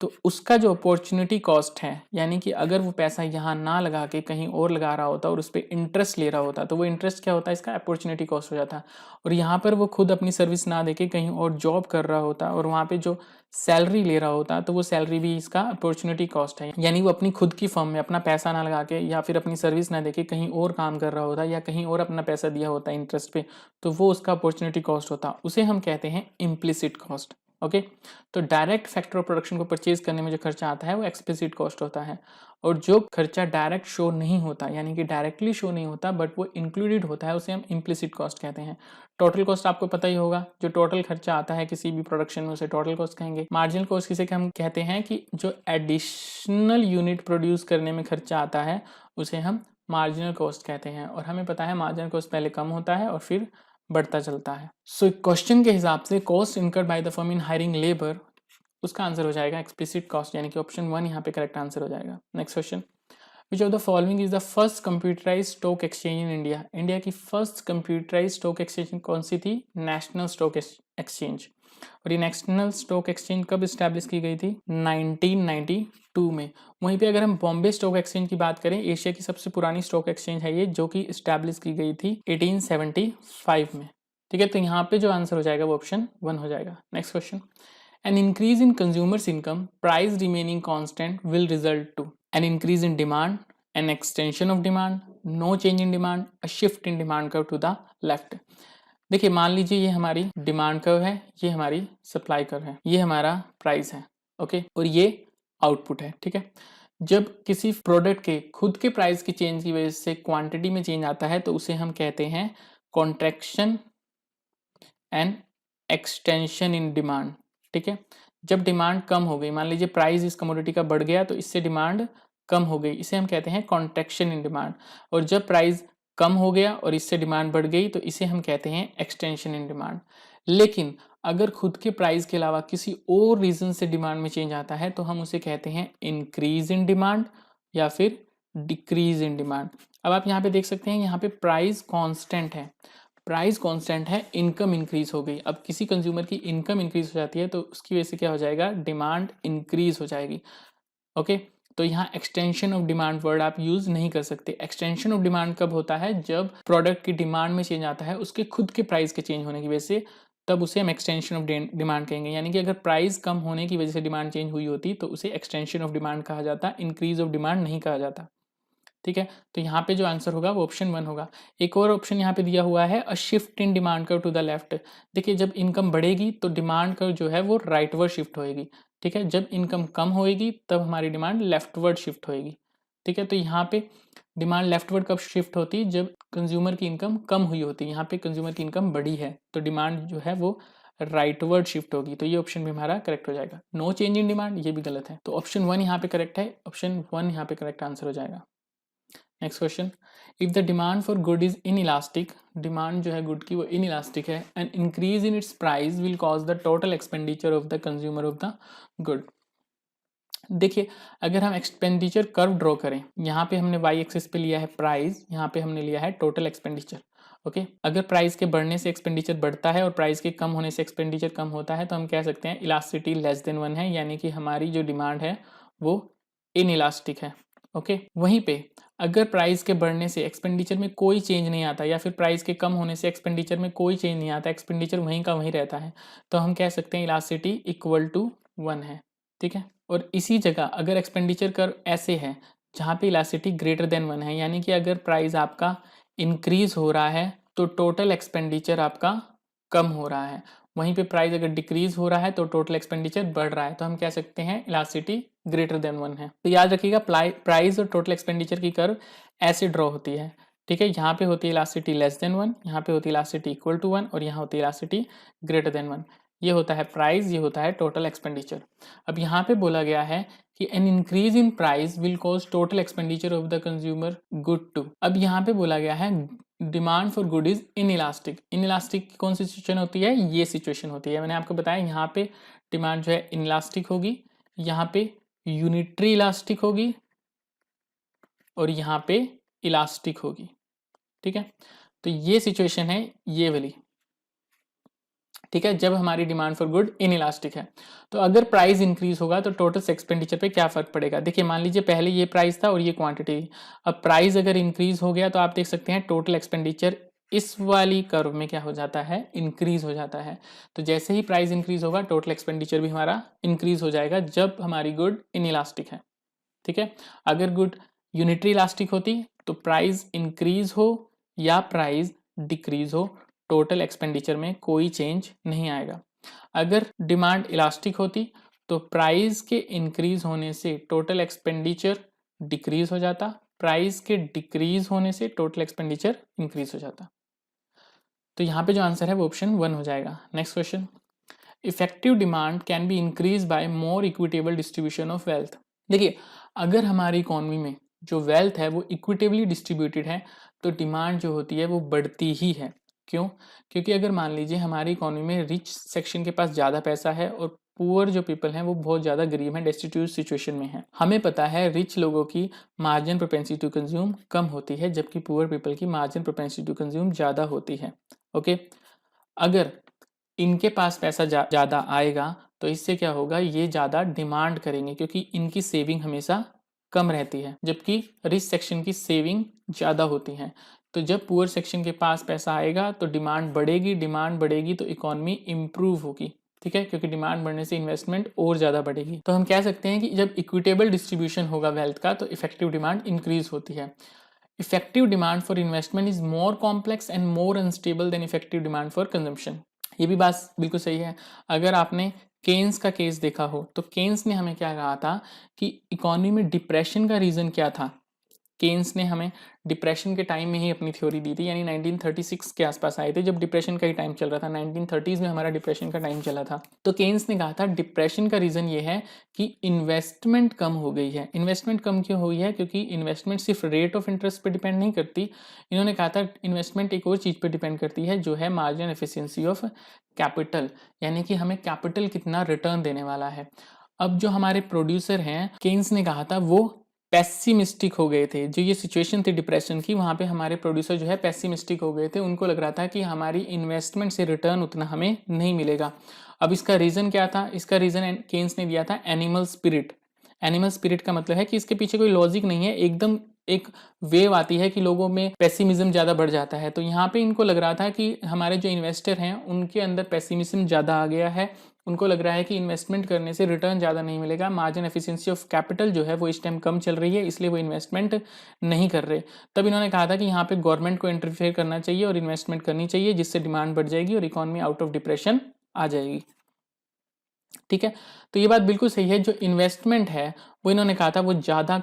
तो उसका जो अपॉर्चुनिटी कॉस्ट है, यानी कि अगर वो पैसा यहाँ ना लगा के कहीं और लगा रहा होता और उस पर इंटरेस्ट ले रहा होता, तो वो इंटरेस्ट क्या होता है? इसका अपॉर्चुनिटी कॉस्ट हो जाता। और यहाँ पर वो खुद अपनी सर्विस ना देके कहीं और जॉब कर रहा होता और वहाँ पे जो सैलरी ले रहा होता, तो वो सैलरी भी इसका अपॉर्चुनिटी कॉस्ट है। यानी वो अपनी खुद की फर्म में अपना पैसा ना लगा के या फिर अपनी सर्विस ना देके कहीं और काम कर रहा होता या कहीं और अपना पैसा दिया होता इंटरेस्ट पे, तो वो उसका अपॉर्चुनिटी कॉस्ट होता, उसे हम कहते हैं इम्प्लिसिट कॉस्ट। ओके, तो डायरेक्ट फैक्टर ऑफ प्रोडक्शन को परचेज करने में जो खर्चा आता है वो एक्सप्लिसिट कॉस्ट होता है, और जो खर्चा डायरेक्ट शो नहीं होता, यानी कि डायरेक्टली शो नहीं होता बट वो इंक्लूडेड होता है, उसे हम इम्प्लिसिट कॉस्ट कहते हैं। टोटल कॉस्ट आपको पता ही होगा, जो टोटल खर्चा आता है किसी भी प्रोडक्शन में उसे टोटल कॉस्ट कहेंगे। मार्जिनल कॉस्ट किसे हम कहते हैं कि जो एडिशनल यूनिट प्रोड्यूस करने में खर्चा आता है उसे हम मार्जिनल कॉस्ट कहते हैं, और हमें पता है मार्जिनल कॉस्ट पहले कम होता है और फिर बढ़ता चलता है। सो क्वेश्चन के हिसाब से cost incurred by the firm in hiring labour, उसका आंसर हो जाएगा एक्सप्लिसिट कॉस्ट, यानी कि ऑप्शन 1 यहाँ पे करेक्ट आंसर हो जाएगा। Next question, which of the following is the first computerise stock exchange in India. India की फर्स्ट कंप्यूटराइज स्टॉक एक्सचेंज कौन सी थी? National stock exchange. और ये नेशनल स्टॉक एक्सचेंज कब स्टैब्लिश की गई थी? 1992 में। वहीं पे अगर हम बॉम्बे स्टॉक एक्सचेंज की बात करें, एशिया की सबसे पुरानी स्टॉक एक्सचेंज है ये, जो कि स्टैब्लिश की गई थी 1875 में। ठीक है, तो यहाँ पे जो आंसर हो जाएगा वो ऑप्शन 1 हो जाएगा। Next question, an increase in consumers income price remaining constant will result to an increase in demand, an extension of demand, no change in demand, a shift in demand curve to the left. देखिए, मान लीजिए ये हमारी डिमांड कर्व है, ये हमारी सप्लाई कर्व है, ये हमारा प्राइस है, ओके, और ये आउटपुट है। ठीक है, जब किसी प्रोडक्ट के खुद के प्राइस की चेंज की वजह से क्वांटिटी में चेंज आता है तो उसे हम कहते हैं contraction and extension in demand. ठीक है, जब डिमांड कम हो गई, मान लीजिए प्राइस इस कमोडिटी का बढ़ गया तो इससे डिमांड कम हो गई, इसे हम कहते हैं कॉन्ट्रैक्शन इन डिमांड। और जब प्राइस कम हो गया और इससे डिमांड बढ़ गई तो इसे हम कहते हैं एक्सटेंशन इन डिमांड। लेकिन अगर खुद के प्राइस के अलावा किसी और रीजन से डिमांड में चेंज आता है तो हम उसे कहते हैं इंक्रीज इन डिमांड या फिर डिक्रीज इन डिमांड। अब आप यहाँ पे देख सकते हैं, यहाँ पे प्राइस कांस्टेंट है, प्राइस कांस्टेंट है, इनकम इंक्रीज हो गई। अब किसी कंज्यूमर की इनकम इंक्रीज हो जाती है तो उसकी वजह से क्या हो जाएगा? डिमांड इंक्रीज हो जाएगी। ओके, तो यहाँ एक्सटेंशन ऑफ डिमांड वर्ड आप यूज नहीं कर सकते। एक्सटेंशन ऑफ डिमांड कब होता है? जब प्रोडक्ट की डिमांड में चेंज आता है उसके खुद के प्राइस के चेंज होने की वजह से, तब उसे हम एक्सटेंशन ऑफ डिमांड कहेंगे। यानी कि अगर प्राइस कम होने की वजह से डिमांड चेंज हुई होती तो उसे एक्सटेंशन ऑफ डिमांड कहा जाता, इंक्रीज ऑफ डिमांड नहीं कहा जाता। ठीक है, तो यहाँ पे जो आंसर होगा वो ऑप्शन 1 होगा। एक और ऑप्शन यहाँ पे दिया हुआ है, a shift in demand curve to the left. देखिए, जब इनकम बढ़ेगी तो डिमांड कर्व जो है वो राइटवर्ड शिफ्ट होएगी। ठीक है, जब इनकम कम होएगी तब हमारी डिमांड लेफ्टवर्ड शिफ्ट होएगी। ठीक है, तो यहाँ पे डिमांड लेफ्टवर्ड कब शिफ्ट होती है, जब कंज्यूमर की इनकम कम हुई होती है। यहाँ पे कंज्यूमर की इनकम बढ़ी है तो डिमांड जो है वो राइटवर्ड शिफ्ट होगी, तो ये ऑप्शन भी हमारा करेक्ट हो जाएगा। नो चेंज इन डिमांड, ये भी गलत है, तो ऑप्शन 1 यहाँ पे करेक्ट है, ऑप्शन 1 यहाँ पे करेक्ट आंसर हो जाएगा। Next question, if the demand for good is inelastic, demand जो है गुड की वो इनइलास्टिक है, and increase in its price will cause the total expenditure of the consumer of the good. देखिए, अगर हम एक्सपेंडिचर कर्व ड्रॉ करें, यहाँ पे हमने वाई एक्सिस पे लिया है प्राइस, यहाँ पे हमने लिया है टोटल एक्सपेंडिचर। ओके, अगर प्राइस के बढ़ने से एक्सपेंडिचर बढ़ता है और प्राइस के कम होने से एक्सपेंडिचर कम होता है तो हम कह सकते हैं इलास्टिसिटी लेस देन 1 है, यानी कि हमारी जो डिमांड है वो इनइलास्टिक है। ओके, वहीं पे अगर प्राइस के बढ़ने से एक्सपेंडिचर में कोई चेंज नहीं आता या फिर प्राइस के कम होने से एक्सपेंडिचर में कोई चेंज नहीं आता, एक्सपेंडिचर वहीं का वहीं रहता है, तो हम कह सकते हैं इलास्टिसिटी इक्वल टू 1 है। ठीक है, और इसी जगह अगर एक्सपेंडिचर कर्व ऐसे है जहाँ पे इलास्टिसिटी ग्रेटर देन 1 है, यानी कि अगर प्राइस आपका इंक्रीज हो रहा है तो टोटल एक्सपेंडिचर आपका कम हो रहा है, वहीं पे प्राइस अगर डिक्रीज हो रहा है तो टोटल एक्सपेंडिचर बढ़ रहा है, तो हम कह सकते हैं इलास्टिसिटी ग्रेटर देन 1 है। तो याद रखिएगा प्राइस और टोटल एक्सपेंडिचर की कर्व ऐसे ड्रॉ होती है। ठीक है, यहाँ पे होती है इलास्टिसिटी लेस देन 1, यहाँ पे होती है इलास्टिसिटी इक्वल टू 1 और यहाँ होती है इलास्टिसिटी ग्रेटर देन 1। ये होता है प्राइस, ये होता है टोटल एक्सपेंडिचर। अब यहाँ पे बोला गया है कि an increase in price will cause total expenditure of the consumer good to. अब यहाँ पे बोला गया है demand for good is inelastic. Inelastic कौन सी सिचुएशन होती है, ये सिचुएशन होती है। मैंने आपको बताया यहाँ पे डिमांड जो है इनइलास्टिक होगी, यहाँ पे यूनिटरी इलास्टिक होगी और यहाँ पे इलास्टिक होगी। ठीक है, तो ये सिचुएशन है ये वाली। ठीक है, जब हमारी डिमांड फॉर गुड इनइलास्टिक है, तो अगर प्राइस इंक्रीज होगा तो टोटल एक्सपेंडिचर पे क्या फर्क पड़ेगा। देखिए, मान लीजिए पहले ये प्राइस था और ये क्वांटिटी, अब प्राइस अगर इंक्रीज हो गया तो आप देख सकते हैं टोटल एक्सपेंडिचर इस वाली कर्व में क्या हो जाता है, इंक्रीज हो जाता है। तो जैसे ही प्राइस इंक्रीज होगा टोटल एक्सपेंडिचर भी हमारा इंक्रीज हो जाएगा जब हमारी गुड इनइलास्टिक है। ठीक है, अगर गुड यूनिटरी इलास्टिक होती तो प्राइस इंक्रीज हो या प्राइस डिक्रीज हो टोटल एक्सपेंडिचर में कोई चेंज नहीं आएगा। अगर डिमांड इलास्टिक होती तो प्राइस के इंक्रीज होने से टोटल एक्सपेंडिचर डिक्रीज हो जाता, प्राइस के डिक्रीज होने से टोटल एक्सपेंडिचर इंक्रीज हो जाता। तो यहाँ पे जो आंसर है वो ऑप्शन 1 हो जाएगा। Next question, effective demand can be increase by more equitable distribution of wealth. देखिए, अगर हमारी इकोनॉमी में जो वेल्थ है वो इक्विटेबली डिस्ट्रीब्यूटेड है तो डिमांड जो होती है वो बढ़ती ही है। क्यों? क्योंकि अगर मान लीजिए हमारी इकोनॉमी में रिच सेक्शन के पास ज़्यादा पैसा है और पुअर जो पीपल हैं वो बहुत ज़्यादा गरीब हैं, डेस्टिट्यूट सिचुएशन में है। हमें पता है रिच लोगों की मार्जिन प्रोपेंसिटी टू कंज्यूम कम होती है जबकि पुअर पीपल की मार्जिन प्रोपेंसिटी टू कंज्यूम ज़्यादा होती है। ओके, अगर इनके पास पैसा ज़्यादा आएगा तो इससे क्या होगा, ये ज़्यादा डिमांड करेंगे क्योंकि इनकी सेविंग हमेशा कम रहती है जबकि रिच सेक्शन की सेविंग ज़्यादा होती है। तो जब पुअर सेक्शन के पास पैसा आएगा तो डिमांड बढ़ेगी, डिमांड बढ़ेगी तो इकोनॉमी इम्प्रूव होगी। ठीक है, क्योंकि डिमांड बढ़ने से इन्वेस्टमेंट और ज़्यादा बढ़ेगी। तो हम कह सकते हैं कि जब इक्विटेबल डिस्ट्रीब्यूशन होगा वेल्थ का तो इफेक्टिव डिमांड इंक्रीज होती है। Effective demand for investment is more complex and more unstable than effective demand for consumption. ये भी बात बिल्कुल सही है। अगर आपने केन्स का केस देखा हो तो केन्स ने हमें क्या कहा था कि इकोनॉमी में डिप्रेशन का रीज़न क्या था। केन्स ने हमें डिप्रेशन के टाइम में ही अपनी थ्योरी दी थी, यानी 1936 के आसपास आए थे जब डिप्रेशन का ही टाइम चल रहा था। 1930s में हमारा डिप्रेशन का टाइम चला था। तो केन्स ने कहा था डिप्रेशन का रीज़न ये है कि इन्वेस्टमेंट कम हो गई है। इन्वेस्टमेंट कम क्यों हुई है? क्योंकि इन्वेस्टमेंट सिर्फ रेट ऑफ इंटरेस्ट पे डिपेंड नहीं करती। इन्होंने कहा था इन्वेस्टमेंट एक और चीज़ पे डिपेंड करती है जो है मार्जिन एफिशिएंसी ऑफ कैपिटल, यानी कि हमें कैपिटल कितना रिटर्न देने वाला है। अब जो हमारे प्रोड्यूसर हैं, केन्स ने कहा था वो पेसिमिस्टिक हो गए थे। जो ये सिचुएशन थी डिप्रेशन की, वहाँ पे हमारे प्रोड्यूसर जो है पेसिमिस्टिक हो गए थे। उनको लग रहा था कि हमारी इन्वेस्टमेंट से रिटर्न उतना हमें नहीं मिलेगा। अब इसका रीज़न क्या था? इसका रीज़न केन्स ने दिया था एनिमल स्पिरिट। एनिमल स्पिरिट का मतलब है कि इसके पीछे कोई लॉजिक नहीं है, एकदम एक वेव आती है कि लोगों में पेसिमिज्म ज़्यादा बढ़ जाता है। तो यहाँ पे इनको लग रहा था कि हमारे जो इन्वेस्टर हैं उनके अंदर पेसिमिज्म ज़्यादा आ गया है। उनको लग रहा है कि इन्वेस्टमेंट करने से रिटर्न ज़्यादा नहीं मिलेगा, मार्जिन एफिशिएंसी ऑफ कैपिटल जो है वो इस टाइम कम चल रही है, इसलिए वो इन्वेस्टमेंट नहीं कर रहे। तब इन्होंने कहा था कि यहाँ पे गवर्नमेंट को इंटरफेयर करना चाहिए और इन्वेस्टमेंट करनी चाहिए जिससे डिमांड बढ़ जाएगी और इकोनॉमी आउट ऑफ डिप्रेशन आ जाएगी। ठीक है, तो ये बात बिल्कुल सही है। जो इन्वेस्टमेंट है वो इन्होंने कहा था वो ज़्यादा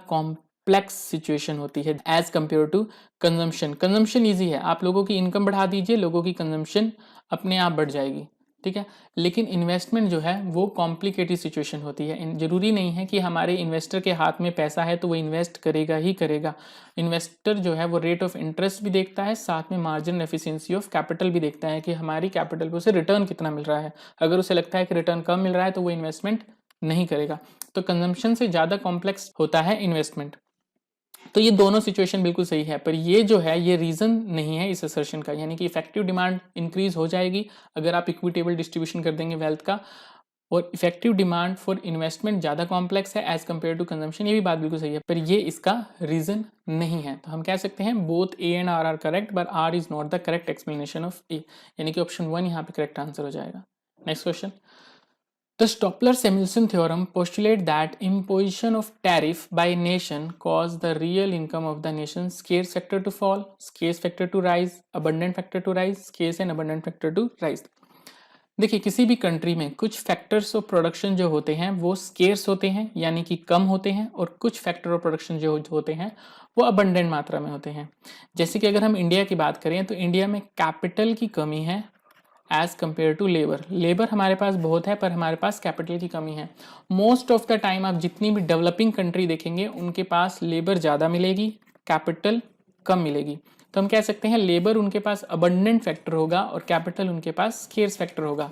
कॉम्प्लेक्स सिचुएशन होती है as compare to consumption. Consumption easy है, आप लोगों की इनकम बढ़ा दीजिए, लोगों की कंजम्पशन अपने आप बढ़ जाएगी, ठीक है। लेकिन इन्वेस्टमेंट जो है वो कॉम्प्लिकेटेड सिचुएशन होती है। जरूरी नहीं है कि हमारे इन्वेस्टर के हाथ में पैसा है तो वो इन्वेस्ट करेगा ही करेगा। इन्वेस्टर जो है वो रेट ऑफ इंटरेस्ट भी देखता है, साथ में मार्जिन एफिशिएंसी ऑफ कैपिटल भी देखता है कि हमारी कैपिटल को उसे रिटर्न कितना मिल रहा है। अगर उसे लगता है कि रिटर्न कम मिल रहा है तो वो इन्वेस्टमेंट नहीं करेगा। तो कंजम्पशन से ज़्यादा कॉम्प्लेक्स होता है इन्वेस्टमेंट। तो ये दोनों सिचुएशन बिल्कुल सही है, पर ये जो है ये रीजन नहीं है इस असर्शन का, यानी कि इफेक्टिव डिमांड इंक्रीज हो जाएगी अगर आप इक्विटेबल डिस्ट्रीब्यूशन कर देंगे वेल्थ का, और इफेक्टिव डिमांड फॉर इन्वेस्टमेंट ज़्यादा कॉम्प्लेक्स है एज कंपेयर टू कंजम्पशन। ये भी बात बिल्कुल सही है, पर ये इसका रीजन नहीं है। तो हम कह सकते हैं both A and R correct, but R is not the correct explanation of A, यानी कि ऑप्शन 1 यहाँ पे करेक्ट आंसर हो जाएगा। Next question, the Stopler-Samuelson theorem postulates that imposition of tariff by a nation cause the real income of the nation's scarce factor to fall, scarce factor to rise, abundant factor to rise, scarce and abundant factor to rise। देखिए किसी भी कंट्री में कुछ फैक्टर्स ऑफ प्रोडक्शन जो होते हैं वो स्केर्स होते हैं यानी कि कम होते हैं, और कुछ फैक्टर ऑफ प्रोडक्शन जो होते हैं वो अबंडेंट मात्रा में होते हैं। जैसे कि अगर हम इंडिया की बात करें तो इंडिया में कैपिटल की कमी है as compare to labour. Labour हमारे पास बहुत है पर हमारे पास कैपिटल की कमी है। मोस्ट ऑफ द टाइम आप जितनी भी डेवलपिंग कंट्री देखेंगे उनके पास लेबर ज़्यादा मिलेगी, कैपिटल कम मिलेगी। तो हम कह सकते हैं लेबर उनके पास अबंडेंट फैक्टर होगा और कैपिटल उनके पास स्केर्स फैक्टर होगा।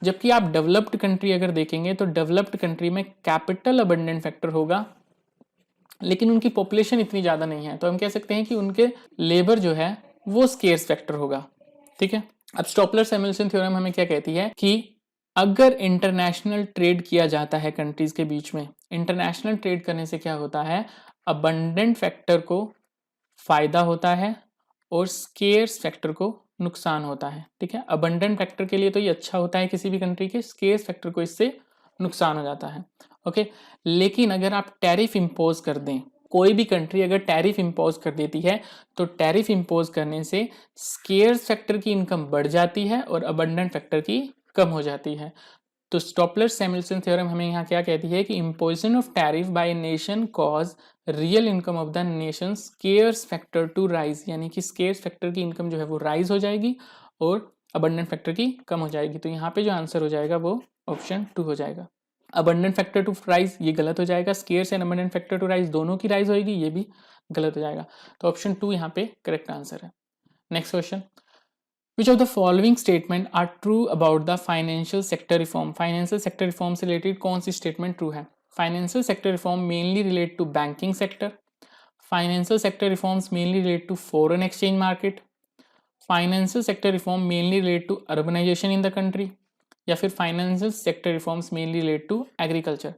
जबकि आप डेवलप्ड कंट्री अगर देखेंगे तो डेवलप्ड कंट्री में कैपिटल अबंडेंट फैक्टर होगा लेकिन उनकी पॉपुलेशन इतनी ज़्यादा नहीं है, तो हम कह सकते हैं कि उनके लेबर जो है वो स्केर्स फैक्टर होगा, ठीक है। अब स्टॉपलर-सैमुएल्सन थ्योरम हमें क्या कहती है कि अगर इंटरनेशनल ट्रेड किया जाता है कंट्रीज के बीच में, इंटरनेशनल ट्रेड करने से क्या होता है, अबंडेंट फैक्टर को फायदा होता है और स्केर्स फैक्टर को नुकसान होता है, ठीक है। अबंडेंट फैक्टर के लिए तो ये अच्छा होता है किसी भी कंट्री के, स्केर्स फैक्टर को इससे नुकसान हो जाता है, ओके। लेकिन अगर आप टैरिफ इंपोज कर दें, कोई भी कंट्री अगर टैरिफ इंपोज कर देती है तो टैरिफ इंपोज करने से स्केर्स फैक्टर की इनकम बढ़ जाती है और अबंडेंट फैक्टर की कम हो जाती है। तो स्टॉपलर-सैमुएल्सन थ्योरम हमें यहाँ क्या कहती है कि imposition of tariff by nation cause real income of the nation scarce factor to rise, यानी कि स्केर्स फैक्टर की इनकम जो है वो राइज हो जाएगी और अबंडेंट फैक्टर की कम हो जाएगी। तो यहाँ पे जो आंसर हो जाएगा वो ऑप्शन 2 हो जाएगा। अबंडेंट फैक्टर टू राइज ये गलत हो जाएगा, scarce and abundant factor to rise दोनों की राइज होगी, ये भी गलत हो जाएगा। तो ऑप्शन 2 यहाँ पे करेक्ट आंसर है। Next question, Which of the following statement are true about the financial sector reform? Financial sector reform से related कौन सी statement true है? Financial sector reform mainly relate to banking sector. Financial sector reforms mainly relate to foreign exchange market. Financial sector reform mainly relate to urbanization in the country. या फिर financial sector reforms mainly relate to agriculture.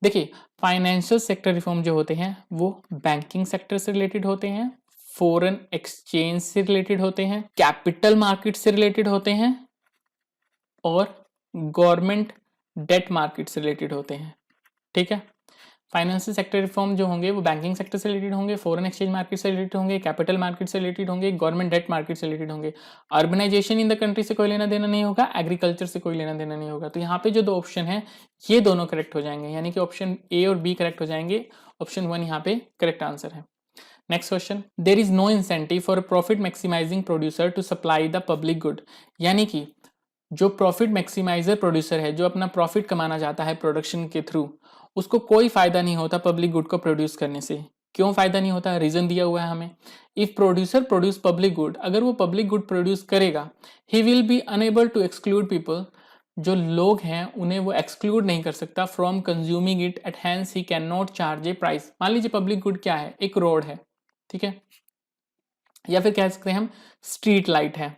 देखिए फाइनेंशियल सेक्टर रिफॉर्म जो होते हैं वो बैंकिंग सेक्टर से रिलेटेड होते हैं, फॉरेन एक्सचेंज से रिलेटेड होते हैं, कैपिटल मार्केट से रिलेटेड होते हैं और गवर्नमेंट डेट मार्केट से रिलेटेड होते हैं, ठीक है। फाइनेंशियल सेक्टर रिफॉर्म जो होंगे वो बैंकिंग सेक्टर से रिलेटेड होंगे, फॉरेन एक्सचेंज मार्केट से रिलेटेड होंगे, कैपिटल मार्केट से रिलेटेड होंगे, गवर्नमेंट डेट मार्केट से रिलेटेड होंगे। अर्बनाइजेशन इन द कंट्री से कोई लेना देना नहीं होगा, एग्रीकल्चर से कोई लेना देना नहीं होगा। तो यहाँ पे जो दो ऑप्शन है ये दोनों करेक्ट हो जाएंगे, यानी कि ऑप्शन ए और बी करेक्ट हो जाएंगे, ऑप्शन 1 यहाँ पे करेक्ट आंसर है। Next question, there is no incentive for profit maximising producer to supply the public good, यानी कि जो प्रॉफिट मैक्सिमाइजर प्रोड्यूसर है, जो अपना प्रॉफिट कमाना चाहता है प्रोडक्शन के थ्रू, उसको कोई फायदा नहीं होता पब्लिक गुड को प्रोड्यूस करने से। क्यों फायदा नहीं होता, रीजन दिया हुआ है हमें। If producer produce public good, अगर वो पब्लिक गुड प्रोड्यूस करेगा, he will be unable to exclude people, जो लोग हैं उन्हें वो एक्सक्लूड नहीं कर सकता from consuming it, at hence he can not charge a price. मान लीजिए पब्लिक गुड क्या है, एक रोड है, ठीक है, या फिर कह सकते हैं हम स्ट्रीट लाइट है।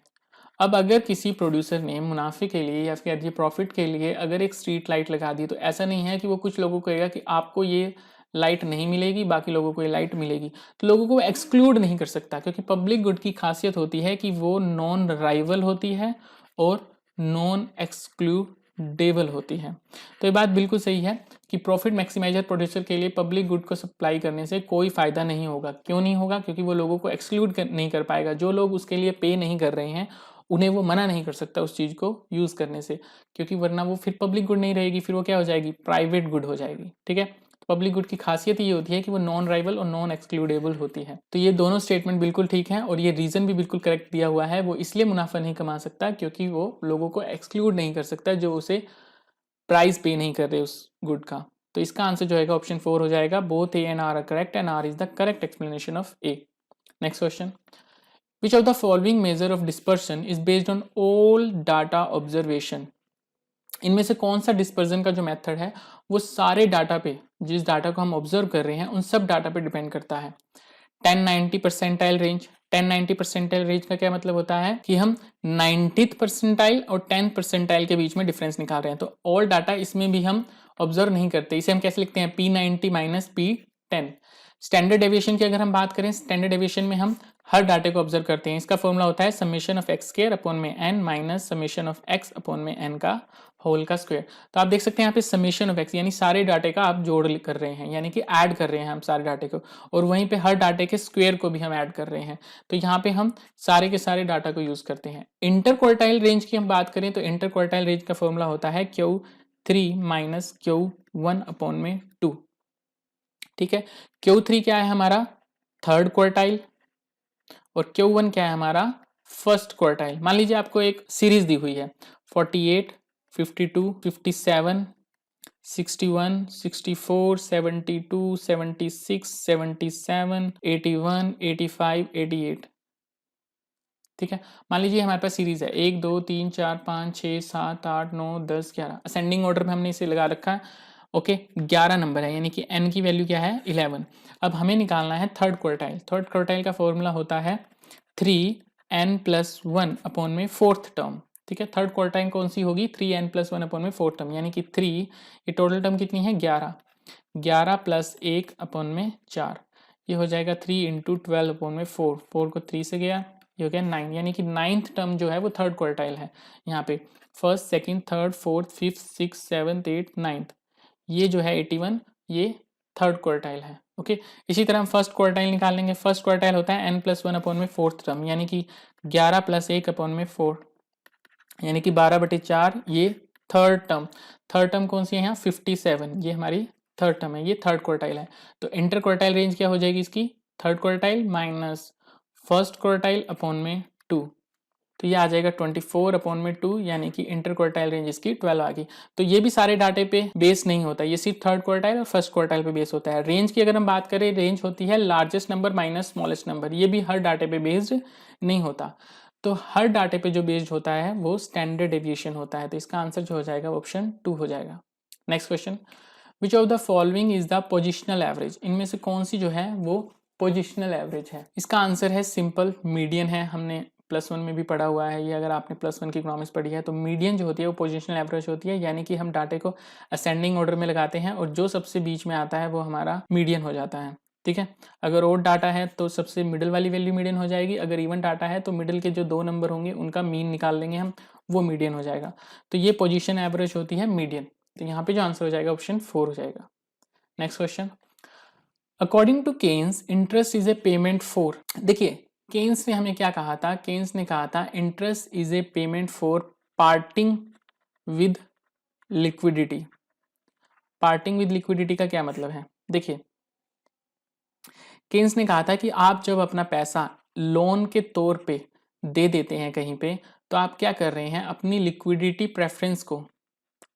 अब अगर किसी प्रोड्यूसर ने मुनाफे के लिए या फिर कह प्रॉफिट के लिए अगर एक स्ट्रीट लाइट लगा दी, तो ऐसा नहीं है कि वो कुछ लोगों को कहेगा कि आपको ये लाइट नहीं मिलेगी, बाकी लोगों को ये लाइट मिलेगी। तो लोगों को एक्सक्लूड नहीं कर सकता, क्योंकि पब्लिक गुड की खासियत होती है कि वो नॉन राइवल होती है और नॉन एक्सक्लूडेबल होती है। तो ये बात बिल्कुल सही है कि प्रॉफिट मैक्सिमाइजर प्रोड्यूसर के लिए पब्लिक गुड को सप्लाई करने से कोई फायदा नहीं होगा। क्यों नहीं होगा, क्योंकि वो लोगों को एक्सक्लूड नहीं कर पाएगा। जो लोग उसके लिए पे नहीं कर रहे हैं उन्हें वो मना नहीं कर सकता उस चीज़ को यूज़ करने से, क्योंकि वरना वो फिर पब्लिक गुड नहीं रहेगी, फिर वो क्या हो जाएगी, प्राइवेट गुड हो जाएगी, ठीक है। पब्लिक गुड की खासियत ये होती है कि वो नॉन राइवल और नॉन एक्सक्लूडेबल होती है। तो ये दोनों स्टेटमेंट बिल्कुल ठीक है और ये रीजन भी बिल्कुल करेक्ट दिया हुआ है। वो इसलिए मुनाफा नहीं कमा सकता क्योंकि वो लोगों को एक्सक्लूड नहीं कर सकता जो उसे प्राइस पे नहीं कर रहे उस गुड का। तो इसका आंसर जो है ऑप्शन 4 हो जाएगा। Both A and R are correct and R is the correct explanation of A. Next question, which of the following measure of dispersion is based on all data observation. इनमें से कौन सा डिस्पर्जन का जो मेथड है वो सारे डाटा पे, जिस डाटा को हम ऑब्जर्व कर रहे हैं उन सब डाटा पे डिपेंड करता है। 10-90 परसेंटाइल रेंज, 10-90 परसेंटाइल रेंज का क्या मतलब होता है कि हम 90th परसेंटाइल और 10th परसेंटाइल के बीच में डिफरेंस निकाल रहे हैं। तो ऑल डाटा इसमें भी हम ऑब्जर्व नहीं करते। इसे हम कैसे लिखते हैं, P90 minus P10। Standard deviation की अगर हम बात करें, स्टैंडर्ड डेविएशन में हम हर डाटे को ऑब्जर्व करते हैं। इसका फॉर्मूला होता है summation of X square upon में N minus summation of X upon में एन का होल का स्क्वायर। तो आप देख सकते हैं यहाँ पे समेशन ऑफ एक्स यानी सारे डाटे का आप जोड़ कर रहे हैं, यानी कि ऐड कर रहे हैं हम सारे डाटे को, और वहीं पे हर डाटे के स्क्वायर को भी हम ऐड कर रहे हैं। तो यहाँ पे हम सारे के सारे डाटा को यूज करते हैं। इंटर क्वार्टाइल रेंज की हम बात करें तो इंटर क्वार्टाइल रेंज का फॉर्मूला होता है Q3 माइनस Q1 अपॉन में 2। ठीक है, Q3 क्या है हमारा थर्ड क्वार्टाइल और Q1 क्या है हमारा फर्स्ट क्वार्टाइल। मान लीजिए आपको एक सीरीज दी हुई है 48, 52, 57, 61, 64, 72, 76, 77, 81, 85, 88। ठीक है, मान लीजिए हमारे पास सीरीज है 1 2 3 4 5 6 7 8 9 10 11, असेंडिंग ऑर्डर में हमने इसे लगा रखा है। ओके, 11 नंबर है यानी कि n की वैल्यू क्या है 11। अब हमें निकालना है थर्ड क्वार्टाइल। थर्ड क्वार्टाइल का फॉर्मूला होता है 3n+1 अपॉन में फोर्थ टर्म। ठीक है, थर्ड क्वार्टाइल कौन सी होगी 3n+1 अपॉन में फोर्थ टर्म, यानी कि 3, ये टोटल टर्म कितनी है 11, 11 प्लस 1 अपॉन में 4, ये हो जाएगा 3 इंटू 12 अपॉन में 4, 4 को 3 से गया, ये हो गया 9, यानी कि 9th टर्म जो है वो थर्ड क्वार्टाइल है। यहाँ पे first second third fourth fifth six seventh eighth 9th, ये जो है 81, ये थर्ड क्वार्टाइल है। ओके, इसी तरह हम फर्स्ट क्वार्टाइल निकाल लेंगे। फर्स्ट क्वार्टाइल होता है n+1 अपॉन में फोर्थ टर्म, यानी कि 11 प्लस 1 अपॉन में 4, यानी कि 12/4, ये थर्ड टर्म। थर्ड टर्म कौन सी है यहाँ 57, ये हमारी थर्ड टर्म है, ये थर्ड क्वार्टाइल है। तो इंटर क्वार्टाइल रेंज क्या हो जाएगी इसकी, third quartile minus first quartile upon में 2, तो ये आ जाएगा 24 अपॉन में 2, यानी कि इंटर क्वार्टाइल रेंज इसकी 12 आ गई। तो ये भी सारे डाटे पे बेस नहीं होता, ये सिर्फ थर्ड क्वार्टाइल और फर्स्ट क्वार्टाइल पे बेस होता है। रेंज की अगर हम बात करें, रेंज होती है largest number minus smallest number, ये भी हर डाटे पे बेस्ड नहीं होता। तो हर डाटे पे जो बेस्ड होता है वो स्टैंडर्ड डेविएशन होता है। तो इसका आंसर जो हो जाएगा ऑप्शन 2 हो जाएगा। Next question, which of the following is the positional average. इनमें से कौन सी जो है वो पोजिशनल एवरेज है। इसका आंसर है सिंपल मीडियन है, हमने +1 में भी पढ़ा हुआ है ये। अगर आपने +1 की इकोनॉमिक्स पढ़ी है तो मीडियन जो होती है वो पोजिशनल एवरेज होती है, यानी कि हम डाटे को असेंडिंग ऑर्डर में लगाते हैं और जो सबसे बीच में आता है वो हमारा मीडियन हो जाता है। ठीक है, अगर ओड डाटा है तो सबसे मिडिल वाली वैल्यू मीडियन हो जाएगी, अगर इवन डाटा है तो मिडिल के जो 2 नंबर होंगे उनका मीन निकाल लेंगे हम, वो मीडियन हो जाएगा। तो ये पोजिशन एवरेज होती है मीडियन। तो यहाँ पे जो आंसर हो जाएगा ऑप्शन 4 हो जाएगा। Next question, according to Keynes interest is a payment for. देखिए केन्स ने हमें क्या कहा था, केन्स ने कहा था interest is a payment for parting with liquidity. Parting with liquidity का क्या मतलब है, देखिए केन्स ने कहा था कि आप जब अपना पैसा लोन के तौर पे दे देते हैं कहीं पे, तो आप क्या कर रहे हैं, अपनी लिक्विडिटी प्रेफरेंस को